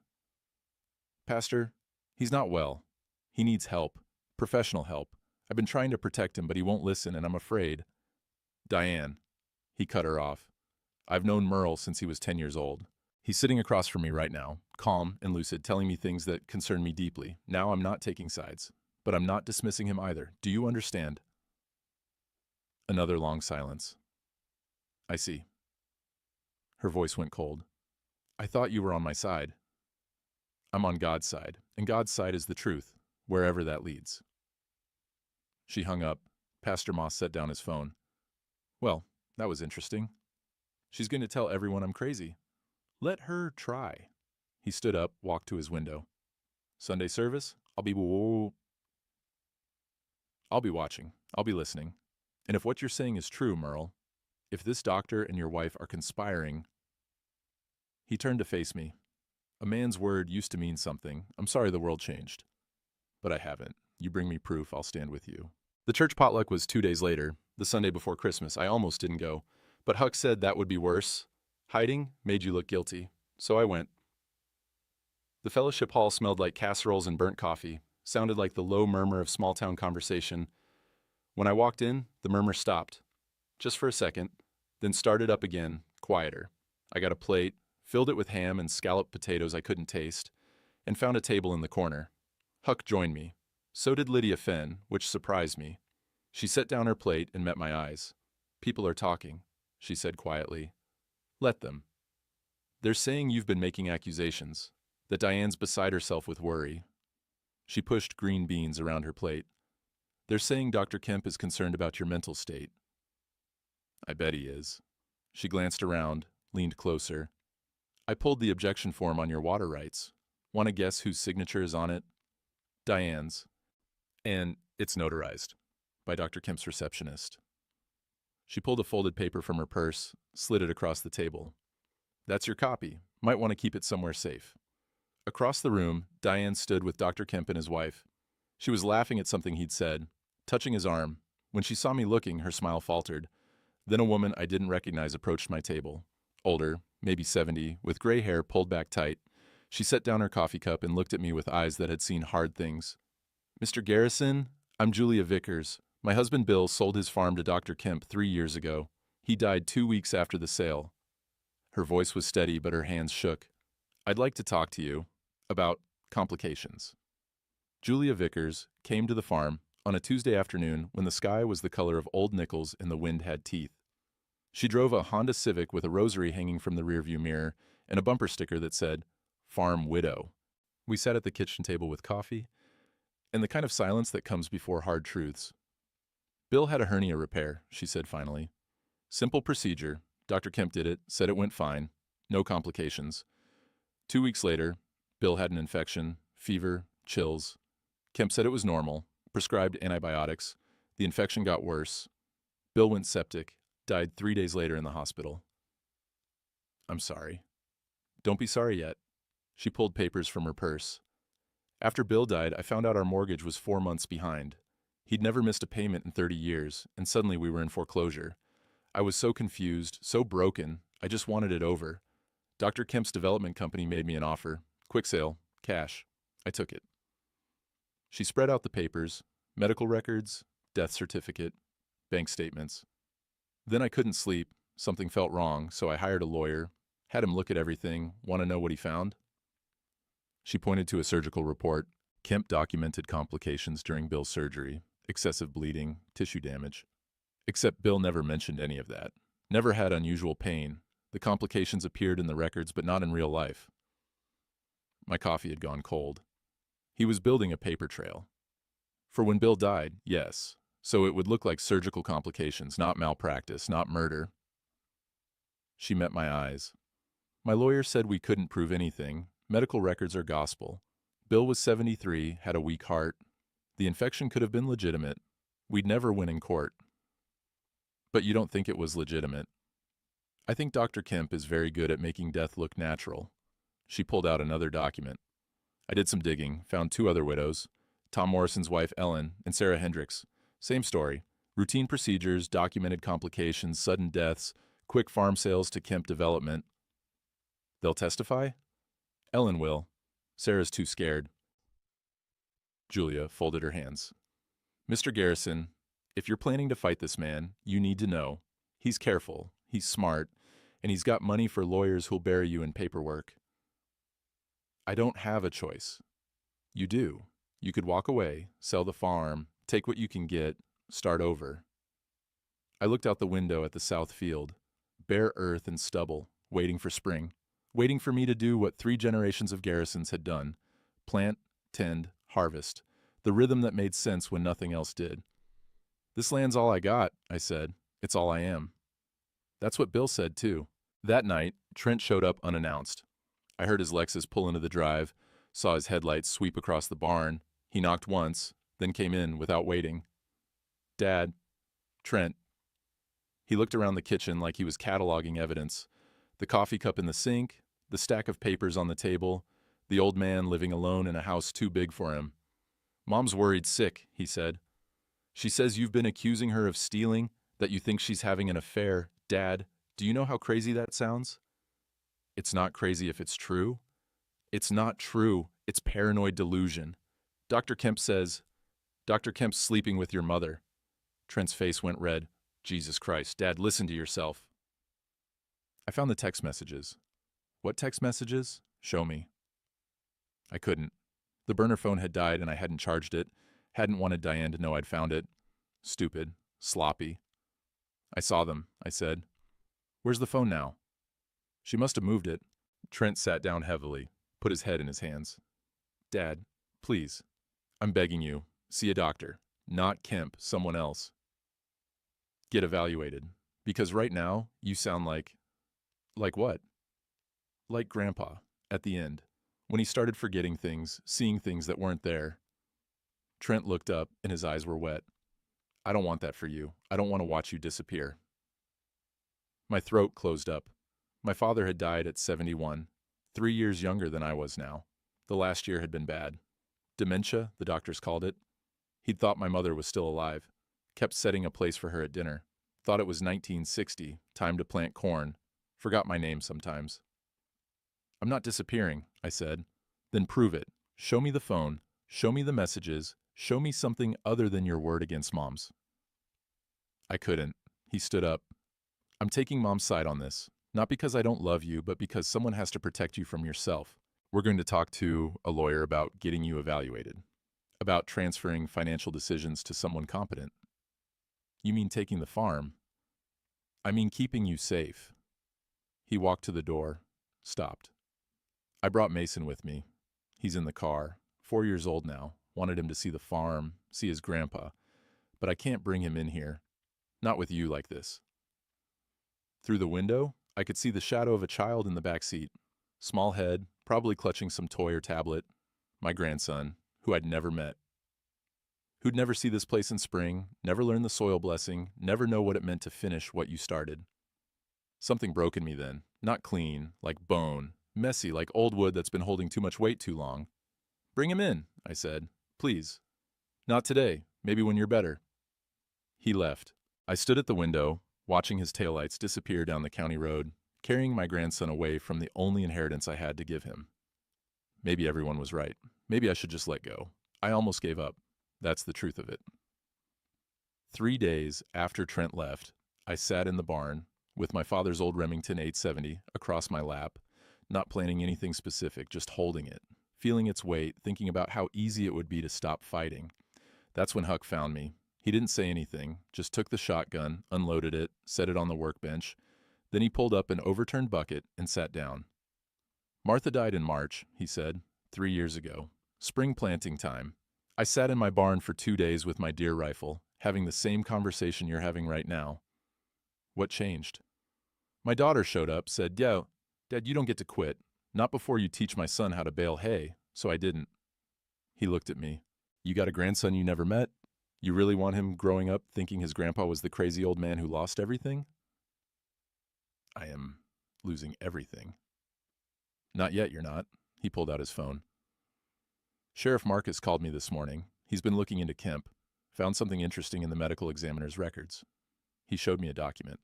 Pastor, he's not well. He needs help. Professional help. I've been trying to protect him, but he won't listen, and I'm afraid. Diane. He cut her off. I've known Merle since he was 10 years old. He's sitting across from me right now, calm and lucid, telling me things that concern me deeply. Now I'm not taking sides, but I'm not dismissing him either. Do you understand? Another long silence. I see. Her voice went cold. I thought you were on my side. I'm on God's side, and God's side is the truth, wherever that leads. She hung up. Pastor Moss set down his phone. Well, that was interesting. She's going to tell everyone I'm crazy. Let her try. He stood up, walked to his window. Sunday service? I'll be watching. I'll be listening. And if what you're saying is true, Merle, if this doctor and your wife are conspiring... He turned to face me. A man's word used to mean something. I'm sorry the world changed. But I haven't. You bring me proof, I'll stand with you. The church potluck was 2 days later, the Sunday before Christmas. I almost didn't go, but Huck said that would be worse. Hiding made you look guilty, so I went. The fellowship hall smelled like casseroles and burnt coffee, sounded like the low murmur of small-town conversation. When I walked in, the murmur stopped, just for a second, then started up again, quieter. I got a plate, filled it with ham and scalloped potatoes I couldn't taste, and found a table in the corner. Huck joined me. So did Lydia Fenn, which surprised me. She set down her plate and met my eyes. "People are talking," she said quietly. "Let them. They're saying you've been making accusations, that Diane's beside herself with worry." She pushed green beans around her plate. "They're saying Dr. Kemp is concerned about your mental state." "I bet he is." She glanced around, leaned closer. "I pulled the objection form on your water rights. Want to guess whose signature is on it?" "Diane's. And it's notarized by Dr. Kemp's receptionist." She pulled a folded paper from her purse, slid it across the table. "That's your copy. Might want to keep it somewhere safe." Across the room, Diane stood with Dr. Kemp and his wife. She was laughing at something he'd said, touching his arm. When she saw me looking, her smile faltered. Then a woman I didn't recognize approached my table. Older, maybe 70, with gray hair pulled back tight. She set down her coffee cup and looked at me with eyes that had seen hard things. "Mr. Garrison, I'm Julia Vickers. My husband Bill sold his farm to Dr. Kemp 3 years ago. He died 2 weeks after the sale." Her voice was steady, but her hands shook. "I'd like to talk to you about complications." Julia Vickers came to the farm on a Tuesday afternoon when the sky was the color of old nickels and the wind had teeth. She drove a Honda Civic with a rosary hanging from the rearview mirror and a bumper sticker that said, "Farm Widow." We sat at the kitchen table with coffee and the kind of silence that comes before hard truths. "Bill had a hernia repair," she said finally. "Simple procedure. Dr. Kemp did it, said it went fine. No complications. 2 weeks later, Bill had an infection, fever, chills. Kemp said it was normal, prescribed antibiotics. The infection got worse. Bill went septic, died 3 days later in the hospital." "I'm sorry." "Don't be sorry yet." She pulled papers from her purse. "After Bill died, I found out our mortgage was 4 months behind. He'd never missed a payment in 30 years, and suddenly we were in foreclosure. I was so confused, so broken, I just wanted it over. Dr. Kemp's development company made me an offer. Quick sale, cash. I took it." She spread out the papers, medical records, death certificate, bank statements. "Then I couldn't sleep. Something felt wrong, so I hired a lawyer, had him look at everything. Want to know what he found?" She pointed to a surgical report. Kemp documented complications during Bill's surgery, excessive bleeding, tissue damage. Except Bill never mentioned any of that. Never had unusual pain. The complications appeared in the records, but not in real life. My coffee had gone cold. He was building a paper trail. For when Bill died, yes. So it would look like surgical complications, not malpractice, not murder. She met my eyes. "My lawyer said we couldn't prove anything. Medical records are gospel. Bill was 73, had a weak heart. The infection could have been legitimate. We'd never win in court." "But you don't think it was legitimate?" "I think Dr. Kemp is very good at making death look natural." She pulled out another document. I did some digging, found 2 other widows, Tom Morrison's wife Ellen and Sarah Hendricks. Same story. Routine procedures, documented complications, sudden deaths, quick farm sales to Kemp Development. "They'll testify?" "Ellen will. Sarah's too scared." Julia folded her hands. "Mr. Garrison, if you're planning to fight this man, you need to know. He's careful, he's smart, and he's got money for lawyers who'll bury you in paperwork." "I don't have a choice." "You do. You could walk away, sell the farm, take what you can get, start over." I looked out the window at the south field, bare earth and stubble, waiting for spring, waiting for me to do what 3 generations of Garrisons had done: plant, tend, harvest, the rhythm that made sense when nothing else did. "This land's all I got," I said. "It's all I am." That's what Bill said, too. That night, Trent showed up unannounced. I heard his Lexus pull into the drive, saw his headlights sweep across the barn. He knocked once, then came in without waiting. "Dad." "Trent." He looked around the kitchen like he was cataloging evidence. The coffee cup in the sink, the stack of papers on the table, the old man living alone in a house too big for him. "Mom's worried sick," he said. She says you've been accusing her of stealing, that you think she's having an affair. Dad, do you know how crazy that sounds? It's not crazy if it's true. It's not true. It's paranoid delusion. Dr. Kemp says, Dr. Kemp's sleeping with your mother. Trent's face went red. Jesus Christ, Dad, listen to yourself. I found the text messages. What text messages? Show me. I couldn't. The burner phone had died and I hadn't charged it. Hadn't wanted Diane to know I'd found it. Stupid. Sloppy. I saw them, I said. Where's the phone now? She must have moved it. Trent sat down heavily, put his head in his hands. Dad, please. I'm begging you. See a doctor. Not Kemp, someone else. Get evaluated. Because right now, you sound like... Like what? Like Grandpa, at the end. When he started forgetting things, seeing things that weren't there. Trent looked up and his eyes were wet. I don't want that for you. I don't want to watch you disappear. My throat closed up. My father had died at 71, 3 years younger than I was now. The last year had been bad. Dementia, the doctors called it. He'd thought my mother was still alive. Kept setting a place for her at dinner. Thought it was 1960, time to plant corn. Forgot my name sometimes. I'm not disappearing, I said. Then prove it. Show me the phone. Show me the messages. Show me something other than your word against Mom's. I couldn't. He stood up. I'm taking Mom's side on this. Not because I don't love you, but because someone has to protect you from yourself. We're going to talk to a lawyer about getting you evaluated. About transferring financial decisions to someone competent. You mean taking the farm? I mean keeping you safe. He walked to the door, stopped. I brought Mason with me. He's in the car, 4 years old now. Wanted him to see the farm, see his grandpa. But I can't bring him in here. Not with you like this. Through the window, I could see the shadow of a child in the back seat. Small head, probably clutching some toy or tablet. My grandson, who I'd never met. Who'd never see this place in spring, never learn the soil blessing, never know what it meant to finish what you started. Something broke in me then. Not clean, like bone. Messy, like old wood that's been holding too much weight too long. Bring him in, I said. Please. Not today. Maybe when you're better. He left. I stood at the window, watching his taillights disappear down the county road, carrying my grandson away from the only inheritance I had to give him. Maybe everyone was right. Maybe I should just let go. I almost gave up. That's the truth of it. 3 days after Trent left, I sat in the barn with my father's old Remington 870 across my lap, not planning anything specific, just holding it, feeling its weight, thinking about how easy it would be to stop fighting. That's when Huck found me. He didn't say anything, just took the shotgun, unloaded it, set it on the workbench. Then he pulled up an overturned bucket and sat down. Martha died in March, he said, 3 years ago. Spring planting time. I sat in my barn for 2 days with my deer rifle, having the same conversation you're having right now. What changed? My daughter showed up, said, "Yeah, Dad, you don't get to quit. Not before you teach my son how to bale hay," so I didn't. He looked at me. You got a grandson you never met? You really want him growing up thinking his grandpa was the crazy old man who lost everything? I am losing everything. Not yet, you're not. He pulled out his phone. Sheriff Marcus called me this morning. He's been looking into Kemp. Found something interesting in the medical examiner's records. He showed me a document.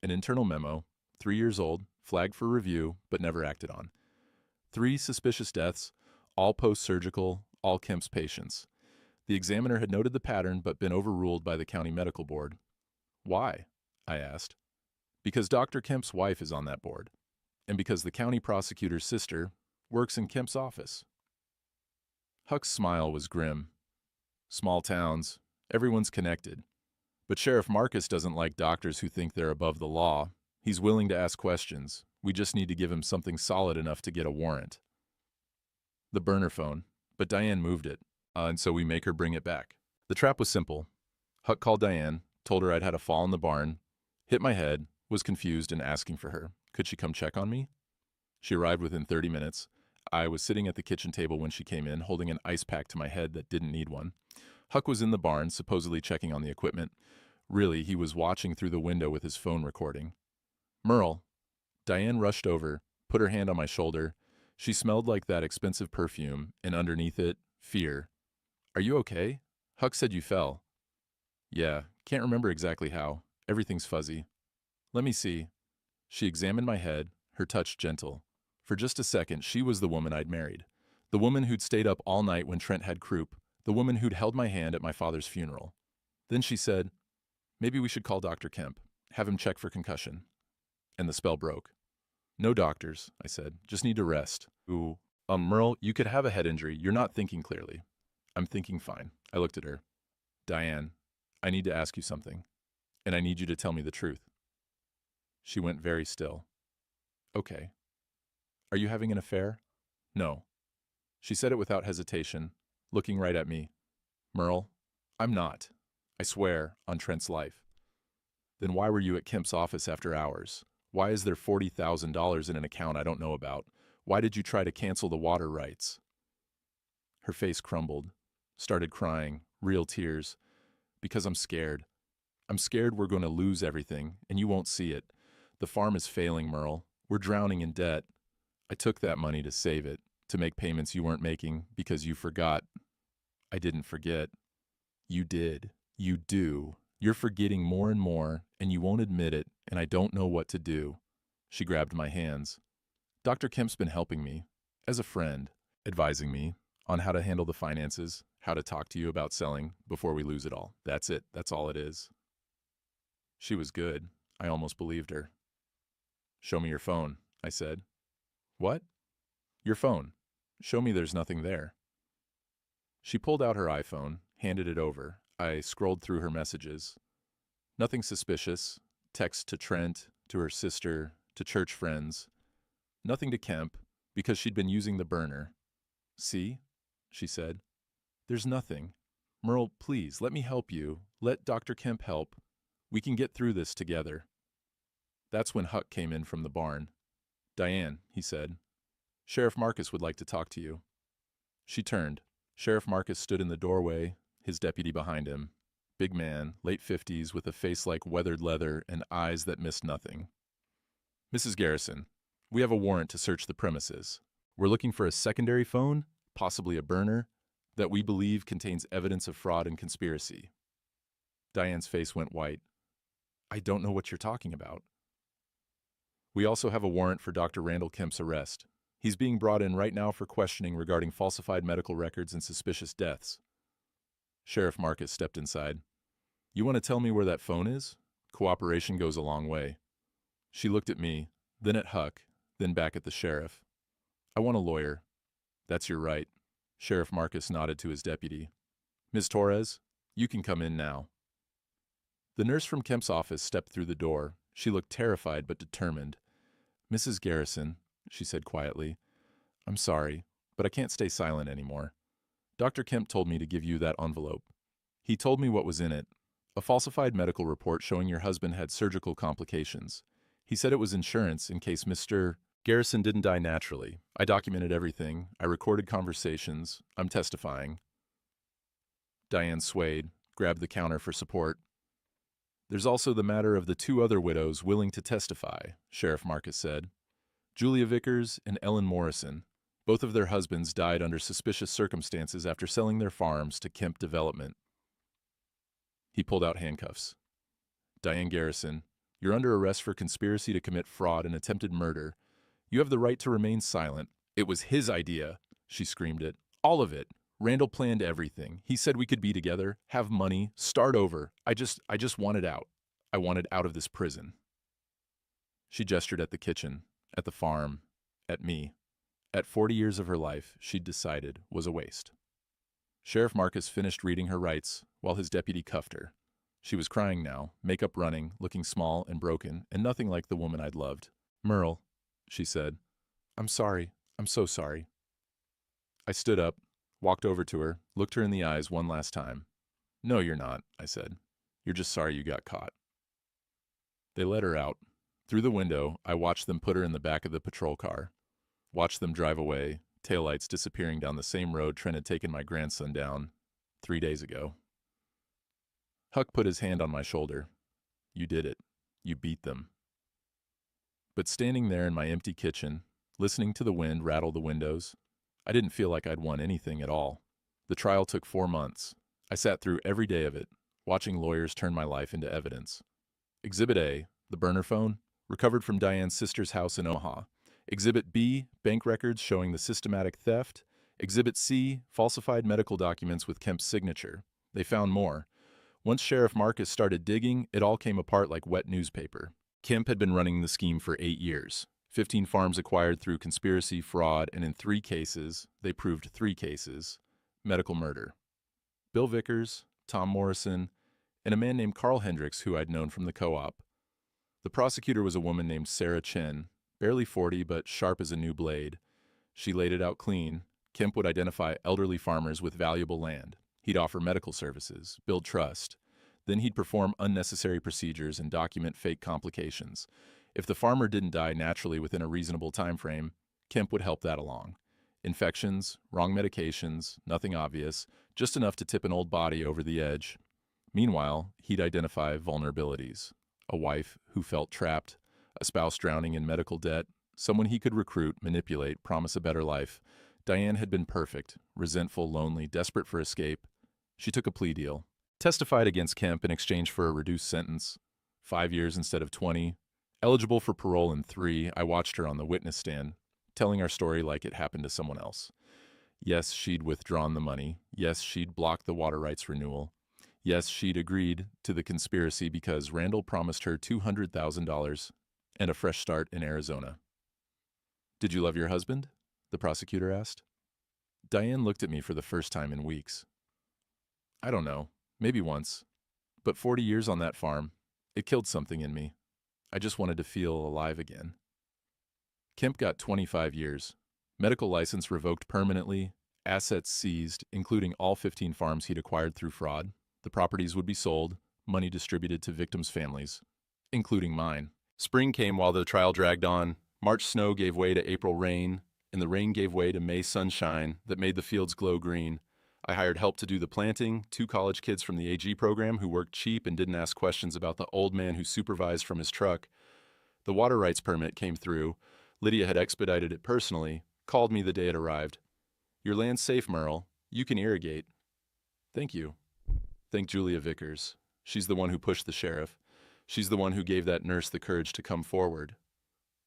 An internal memo, 3 years old, flagged for review, but never acted on. 3 suspicious deaths, all post-surgical, all Kemp's patients. The examiner had noted the pattern but been overruled by the county medical board. Why? I asked. Because Dr. Kemp's wife is on that board, and because the county prosecutor's sister works in Kemp's office. Huck's smile was grim. Small towns, everyone's connected. But Sheriff Marcus doesn't like doctors who think they're above the law. He's willing to ask questions. We just need to give him something solid enough to get a warrant. The burner phone, but Diane moved it, and so we make her bring it back. The trap was simple. Huck called Diane, told her I'd had a fall in the barn, hit my head, was confused and asking for her. Could she come check on me? She arrived within 30 minutes. I was sitting at the kitchen table when she came in, holding an ice pack to my head that didn't need one. Huck was in the barn, supposedly checking on the equipment. Really, he was watching through the window with his phone recording. Merle. Diane rushed over, put her hand on my shoulder. She smelled like that expensive perfume, and underneath it, fear. Are you okay? Huck said you fell. Yeah, can't remember exactly how. Everything's fuzzy. Let me see. She examined my head, her touch gentle. For just a second, she was the woman I'd married. The woman who'd stayed up all night when Trent had croup. The woman who'd held my hand at my father's funeral. Then she said, maybe we should call Dr. Kemp, have him check for concussion. And the spell broke. No doctors, I said. Just need to rest. Ooh. Merle, you could have a head injury. You're not thinking clearly. I'm thinking fine. I looked at her. Diane, I need to ask you something. And I need you to tell me the truth. She went very still. Okay. Are you having an affair? No. She said it without hesitation, looking right at me. Merle, I'm not. I swear, on Trent's life. Then why were you at Kemp's office after hours? Why is there $40,000 in an account I don't know about? Why did you try to cancel the water rights? Her face crumbled, started crying, real tears. Because I'm scared. I'm scared we're going to lose everything, and you won't see it. The farm is failing, Merle. We're drowning in debt. I took that money to save it, to make payments you weren't making because you forgot. I didn't forget. You did. You do. You're forgetting more and more, and you won't admit it, and I don't know what to do. She grabbed my hands. Dr. Kemp's been helping me, as a friend, advising me on how to handle the finances, how to talk to you about selling before we lose it all. That's it. That's all it is. She was good. I almost believed her. Show me your phone, I said. What? Your phone. Show me there's nothing there. She pulled out her iPhone, handed it over. I scrolled through her messages. Nothing suspicious. Text to Trent, to her sister, to church friends. Nothing to Kemp, because she'd been using the burner. See? She said. There's nothing. Merle, please, let me help you. Let Dr. Kemp help. We can get through this together. That's when Huck came in from the barn. Diane, he said. Sheriff Marcus would like to talk to you. She turned. Sheriff Marcus stood in the doorway, his deputy behind him. Big man, late 50s, with a face like weathered leather and eyes that missed nothing. Mrs. Garrison, we have a warrant to search the premises. We're looking for a secondary phone, possibly a burner, that we believe contains evidence of fraud and conspiracy. Diane's face went white. I don't know what you're talking about. We also have a warrant for Dr. Randall Kemp's arrest. He's being brought in right now for questioning regarding falsified medical records and suspicious deaths. Sheriff Marcus stepped inside. You want to tell me where that phone is? Cooperation goes a long way. She looked at me, then at Huck, then back at the sheriff. I want a lawyer. That's your right. Sheriff Marcus nodded to his deputy. Ms. Torres, you can come in now. The nurse from Kemp's office stepped through the door. She looked terrified but determined. Mrs. Garrison, she said quietly, I'm sorry, but I can't stay silent anymore. Dr. Kemp told me to give you that envelope. He told me what was in it. A falsified medical report showing your husband had surgical complications. He said it was insurance in case Mr. Garrison didn't die naturally. I documented everything. I recorded conversations. I'm testifying. Diane swayed, grabbed the counter for support. There's also the matter of the two other widows willing to testify, Sheriff Marcus said. Julia Vickers and Ellen Morrison. Both of their husbands died under suspicious circumstances after selling their farms to Kemp Development. He pulled out handcuffs. Diane Garrison, you're under arrest for conspiracy to commit fraud and attempted murder. You have the right to remain silent. It was his idea, she screamed it. All of it. Randall planned everything. He said we could be together, have money, start over. I just wanted out. I wanted out of this prison. She gestured at the kitchen, at the farm, at me. At 40 years of her life, she'd decided was a waste. Sheriff Marcus finished reading her rights while his deputy cuffed her. She was crying now, makeup running, looking small and broken, and nothing like the woman I'd loved. Merle, she said. I'm sorry. I'm so sorry. I stood up, walked over to her, looked her in the eyes one last time. No, you're not, I said. You're just sorry you got caught. They let her out. Through the window, I watched them put her in the back of the patrol car. Watched them drive away, taillights disappearing down the same road Trent had taken my grandson down 3 days ago. Huck put his hand on my shoulder. You did it. You beat them. But standing there in my empty kitchen, listening to the wind rattle the windows, I didn't feel like I'd won anything at all. The trial took 4 months. I sat through every day of it, watching lawyers turn my life into evidence. Exhibit A, the burner phone, recovered from Diane's sister's house in Omaha. Exhibit B, bank records showing the systematic theft. Exhibit C, falsified medical documents with Kemp's signature. They found more. Once Sheriff Marcus started digging, it all came apart like wet newspaper. Kemp had been running the scheme for 8 years. 15 farms acquired through conspiracy, fraud, and in 3 cases, they proved 3 cases, medical murder. Bill Vickers, Tom Morrison, and a man named Carl Hendricks who I'd known from the co-op. The prosecutor was a woman named Sarah Chin, barely 40 but sharp as a new blade. She laid it out clean. Kemp would identify elderly farmers with valuable land. He'd offer medical services, build trust. Then he'd perform unnecessary procedures and document fake complications. If the farmer didn't die naturally within a reasonable time frame, Kemp would help that along. Infections, wrong medications, nothing obvious, just enough to tip an old body over the edge. Meanwhile, he'd identify vulnerabilities. A wife who felt trapped, a spouse drowning in medical debt, someone he could recruit, manipulate, promise a better life. Diane had been perfect, resentful, lonely, desperate for escape. She took a plea deal. Testified against Kemp in exchange for a reduced sentence, 5 years instead of 20. Eligible for parole in 3, I watched her on the witness stand, telling our story like it happened to someone else. Yes, she'd withdrawn the money. Yes, she'd blocked the water rights renewal. Yes, she'd agreed to the conspiracy because Randall promised her $200,000 and a fresh start in Arizona. "Did you love your husband?" the prosecutor asked. Diane looked at me for the first time in weeks. "I don't know, maybe once. But 40 years on that farm, it killed something in me. I just wanted to feel alive again." Kemp got 25 years. Medical license revoked permanently, assets seized, including all 15 farms he'd acquired through fraud. The properties would be sold, money distributed to victims' families, including mine. Spring came while the trial dragged on. March snow gave way to April rain, and the rain gave way to May sunshine that made the fields glow green. I hired help to do the planting, 2 college kids from the AG program who worked cheap and didn't ask questions about the old man who supervised from his truck. The water rights permit came through. Lydia had expedited it personally, called me the day it arrived. "Your land's safe, Merle. You can irrigate." "Thank you." Thank Julia Vickers. She's the one who pushed the sheriff. She's the one who gave that nurse the courage to come forward.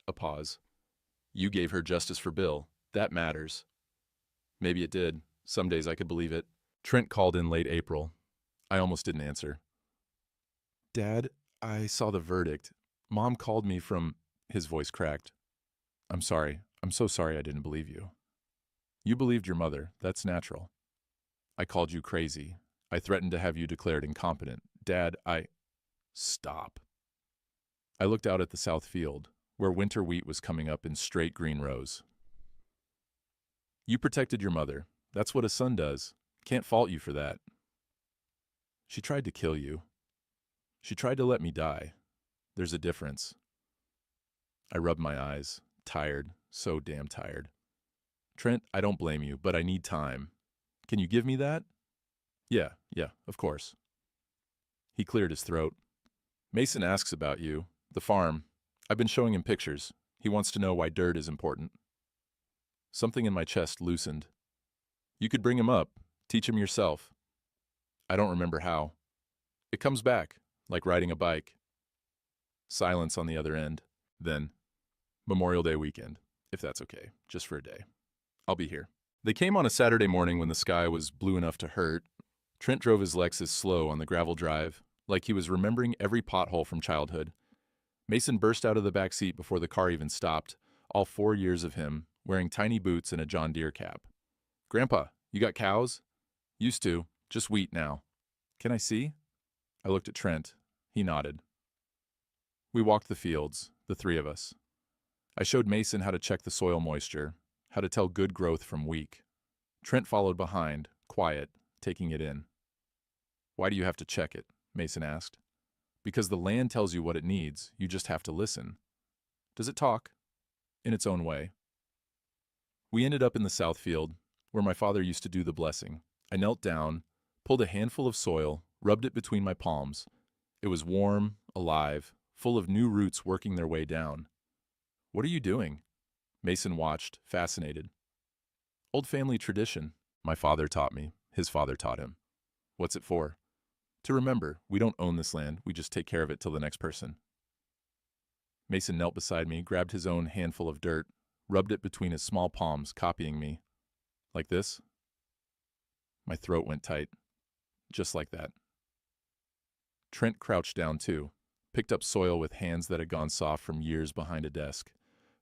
A pause. "You gave her justice for Bill. That matters." Maybe it did. Some days I could believe it. Trent called in late April. I almost didn't answer. "Dad, I saw the verdict. Mom called me from..." His voice cracked. "I'm sorry. I'm so sorry I didn't believe you." "You believed your mother. That's natural." "I called you crazy. I threatened to have you declared incompetent. Dad, I..." "Stop." I looked out at the south field, where winter wheat was coming up in straight green rows. "You protected your mother. That's what a son does. Can't fault you for that." "She tried to kill you. She tried to let me die. There's a difference." I rubbed my eyes, tired, so damn tired. "Trent, I don't blame you, but I need time. Can you give me that?" Yeah, of course." He cleared his throat. "Mason asks about you, the farm. I've been showing him pictures. He wants to know why dirt is important." Something in my chest loosened. "You could bring him up, teach him yourself." "I don't remember how." "It comes back, like riding a bike." Silence on the other end. Then, "Memorial Day weekend, if that's okay, just for a day. I'll be here." They came on a Saturday morning when the sky was blue enough to hurt. Trent drove his Lexus slow on the gravel drive, like he was remembering every pothole from childhood. Mason burst out of the back seat before the car even stopped, all 4 years of him, wearing tiny boots and a John Deere cap. "Grandpa, you got cows?" "Used to, just wheat now." "Can I see?" I looked at Trent. He nodded. We walked the fields, the 3 of us. I showed Mason how to check the soil moisture, how to tell good growth from weak. Trent followed behind, quiet, taking it in. "Why do you have to check it?" Mason asked. "Because the land tells you what it needs, you just have to listen." "Does it talk?" "In its own way." We ended up in the south field, where my father used to do the blessing. I knelt down, pulled a handful of soil, rubbed it between my palms. It was warm, alive, full of new roots working their way down. "What are you doing?" Mason watched, fascinated. "Old family tradition. My father taught me. His father taught him." "What's it for?" To remember, we don't own this land, we just take care of it till the next person. Mason knelt beside me, grabbed his own handful of dirt, rubbed it between his small palms, copying me. Like this? My throat went tight. Just like that. Trent crouched down too, picked up soil with hands that had gone soft from years behind a desk.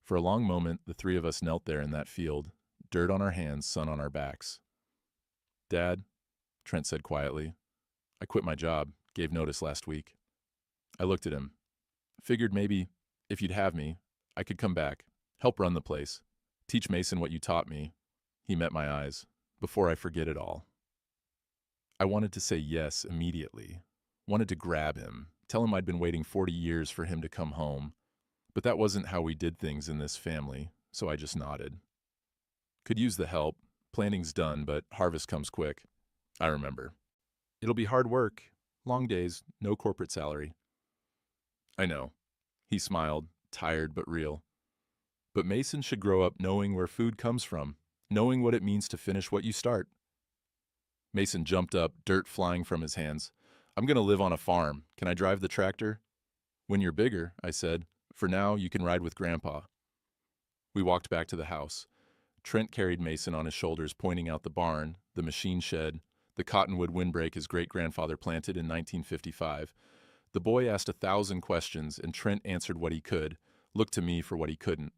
For a long moment, the three of us knelt there in that field, dirt on our hands, sun on our backs. Dad, Trent said quietly, I quit my job, gave notice last week. I looked at him. Figured maybe, if you'd have me, I could come back, help run the place, teach Mason what you taught me. He met my eyes, before I forget it all. I wanted to say yes immediately, wanted to grab him, tell him I'd been waiting 40 years for him to come home, but that wasn't how we did things in this family, so I just nodded. Could use the help, planning's done, but harvest comes quick. I remember. It'll be hard work, long days, no corporate salary. I know. He smiled, tired but real. But Mason should grow up knowing where food comes from, knowing what it means to finish what you start. Mason jumped up, dirt flying from his hands. I'm going to live on a farm. Can I drive the tractor? When you're bigger, I said. For now, you can ride with Grandpa. We walked back to the house. Trent carried Mason on his shoulders, pointing out the barn, the machine shed, the cottonwood windbreak his great-grandfather planted in 1955. The boy asked 1,000 questions, and Trent answered what he could, looked to me for what he couldn't.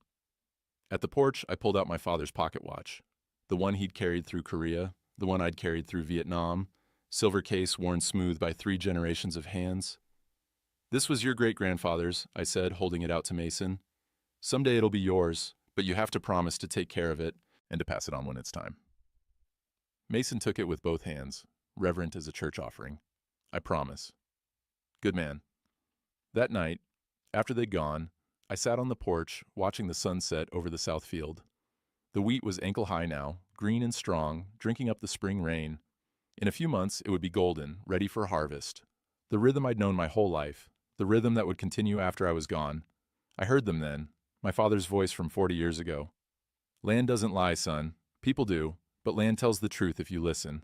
At the porch, I pulled out my father's pocket watch. The one he'd carried through Korea, the one I'd carried through Vietnam, silver case worn smooth by 3 generations of hands. This was your great-grandfather's, I said, holding it out to Mason. Someday it'll be yours, but you have to promise to take care of it and to pass it on when it's time. Mason took it with both hands, reverent as a church offering. I promise. Good man. That night, after they'd gone, I sat on the porch, watching the sunset over the south field. The wheat was ankle-high now, green and strong, drinking up the spring rain. In a few months, it would be golden, ready for harvest. The rhythm I'd known my whole life, the rhythm that would continue after I was gone. I heard them then, my father's voice from 40 years ago. Land doesn't lie, son. People do, but land tells the truth if you listen.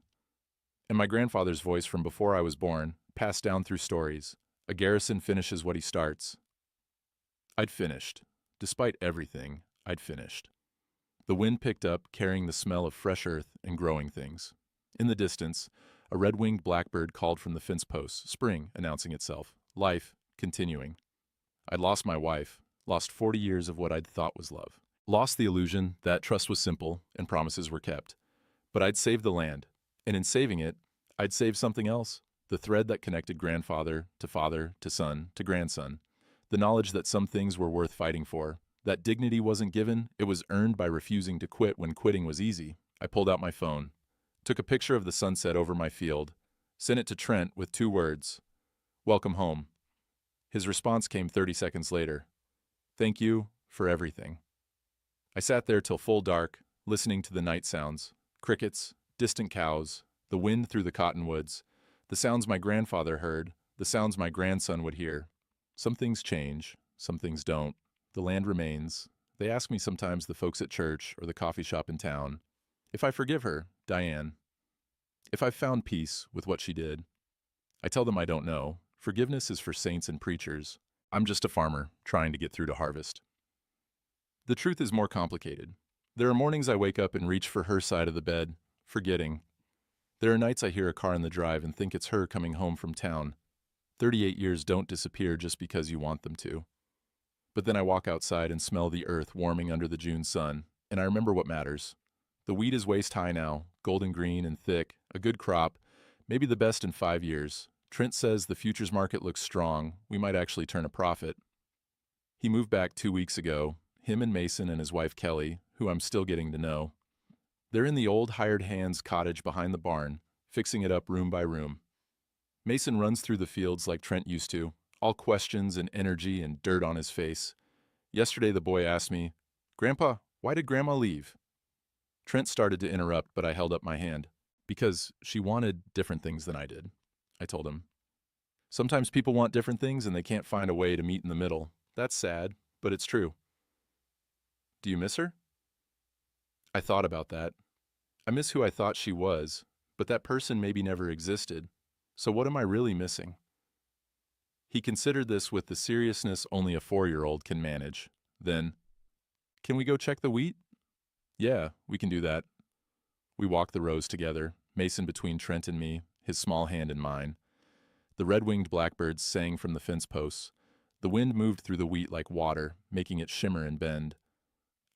And my grandfather's voice from before I was born, passed down through stories. A garrison finishes what he starts. I'd finished. Despite everything, I'd finished. The wind picked up, carrying the smell of fresh earth and growing things. In the distance, a red-winged blackbird called from the fence posts, spring announcing itself, life continuing. I'd lost my wife, lost 40 years of what I'd thought was love. Lost the illusion that trust was simple and promises were kept. But I'd saved the land, and in saving it, I'd saved something else, the thread that connected grandfather to son to grandson, the knowledge that some things were worth fighting for, that dignity wasn't given, it was earned by refusing to quit when quitting was easy. I pulled out my phone, took a picture of the sunset over my field, sent it to Trent with 2 words, "Welcome home." His response came 30 seconds later, "Thank you for everything." I sat there till full dark, listening to the night sounds, crickets, distant cows, the wind through the cottonwoods, the sounds my grandfather heard, the sounds my grandson would hear. Some things change, some things don't. The land remains. They ask me sometimes, the folks at church or the coffee shop in town, if I forgive her, Diane, if I've found peace with what she did. I tell them I don't know. Forgiveness is for saints and preachers. I'm just a farmer trying to get through to harvest. The truth is more complicated. There are mornings I wake up and reach for her side of the bed, forgetting. There are nights I hear a car in the drive and think it's her coming home from town. 38 years don't disappear just because you want them to. But then I walk outside and smell the earth warming under the June sun, and I remember what matters. The wheat is waist high now, golden green and thick, a good crop, maybe the best in 5 years. Trent says the futures market looks strong, we might actually turn a profit. He moved back 2 weeks ago, him and Mason and his wife Kelly, who I'm still getting to know. They're in the old hired hands cottage behind the barn, fixing it up room by room. Mason runs through the fields like Trent used to, all questions and energy and dirt on his face. Yesterday the boy asked me, "Grandpa, why did Grandma leave?" Trent started to interrupt, but I held up my hand. Because she wanted different things than I did, I told him. Sometimes people want different things and they can't find a way to meet in the middle. That's sad, but it's true. Do you miss her? I thought about that. I miss who I thought she was, but that person maybe never existed. So what am I really missing? He considered this with the seriousness only a 4-year-old can manage. Then, can we go check the wheat? Yeah, we can do that. We walked the rows together, Mason between Trent and me, his small hand in mine. The red-winged blackbirds sang from the fence posts. The wind moved through the wheat like water, making it shimmer and bend.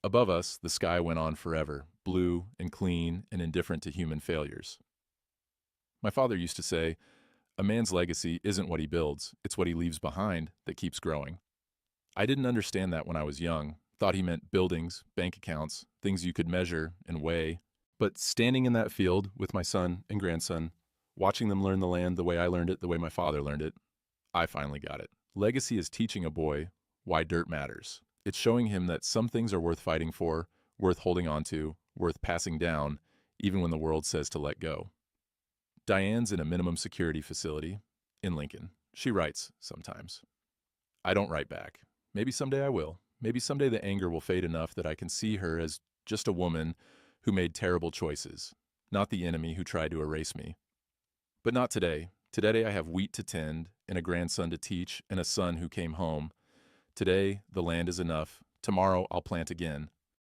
Above us, the sky went on forever, blue and clean and indifferent to human failures. My father used to say, "A man's legacy isn't what he builds, it's what he leaves behind that keeps growing." I didn't understand that when I was young, thought he meant buildings, bank accounts, things you could measure and weigh. But standing in that field with my son and grandson, watching them learn the land the way I learned it, the way my father learned it, I finally got it. Legacy is teaching a boy why dirt matters. It's showing him that some things are worth fighting for, worth holding on to, worth passing down, even when the world says to let go. Diane's in a minimum security facility in Lincoln. She writes sometimes. I don't write back. Maybe someday I will. Maybe someday the anger will fade enough that I can see her as just a woman who made terrible choices, not the enemy who tried to erase me. But not today. Today I have wheat to tend, and a grandson to teach, and a son who came home. Today, the land is enough. Tomorrow I'll plant again.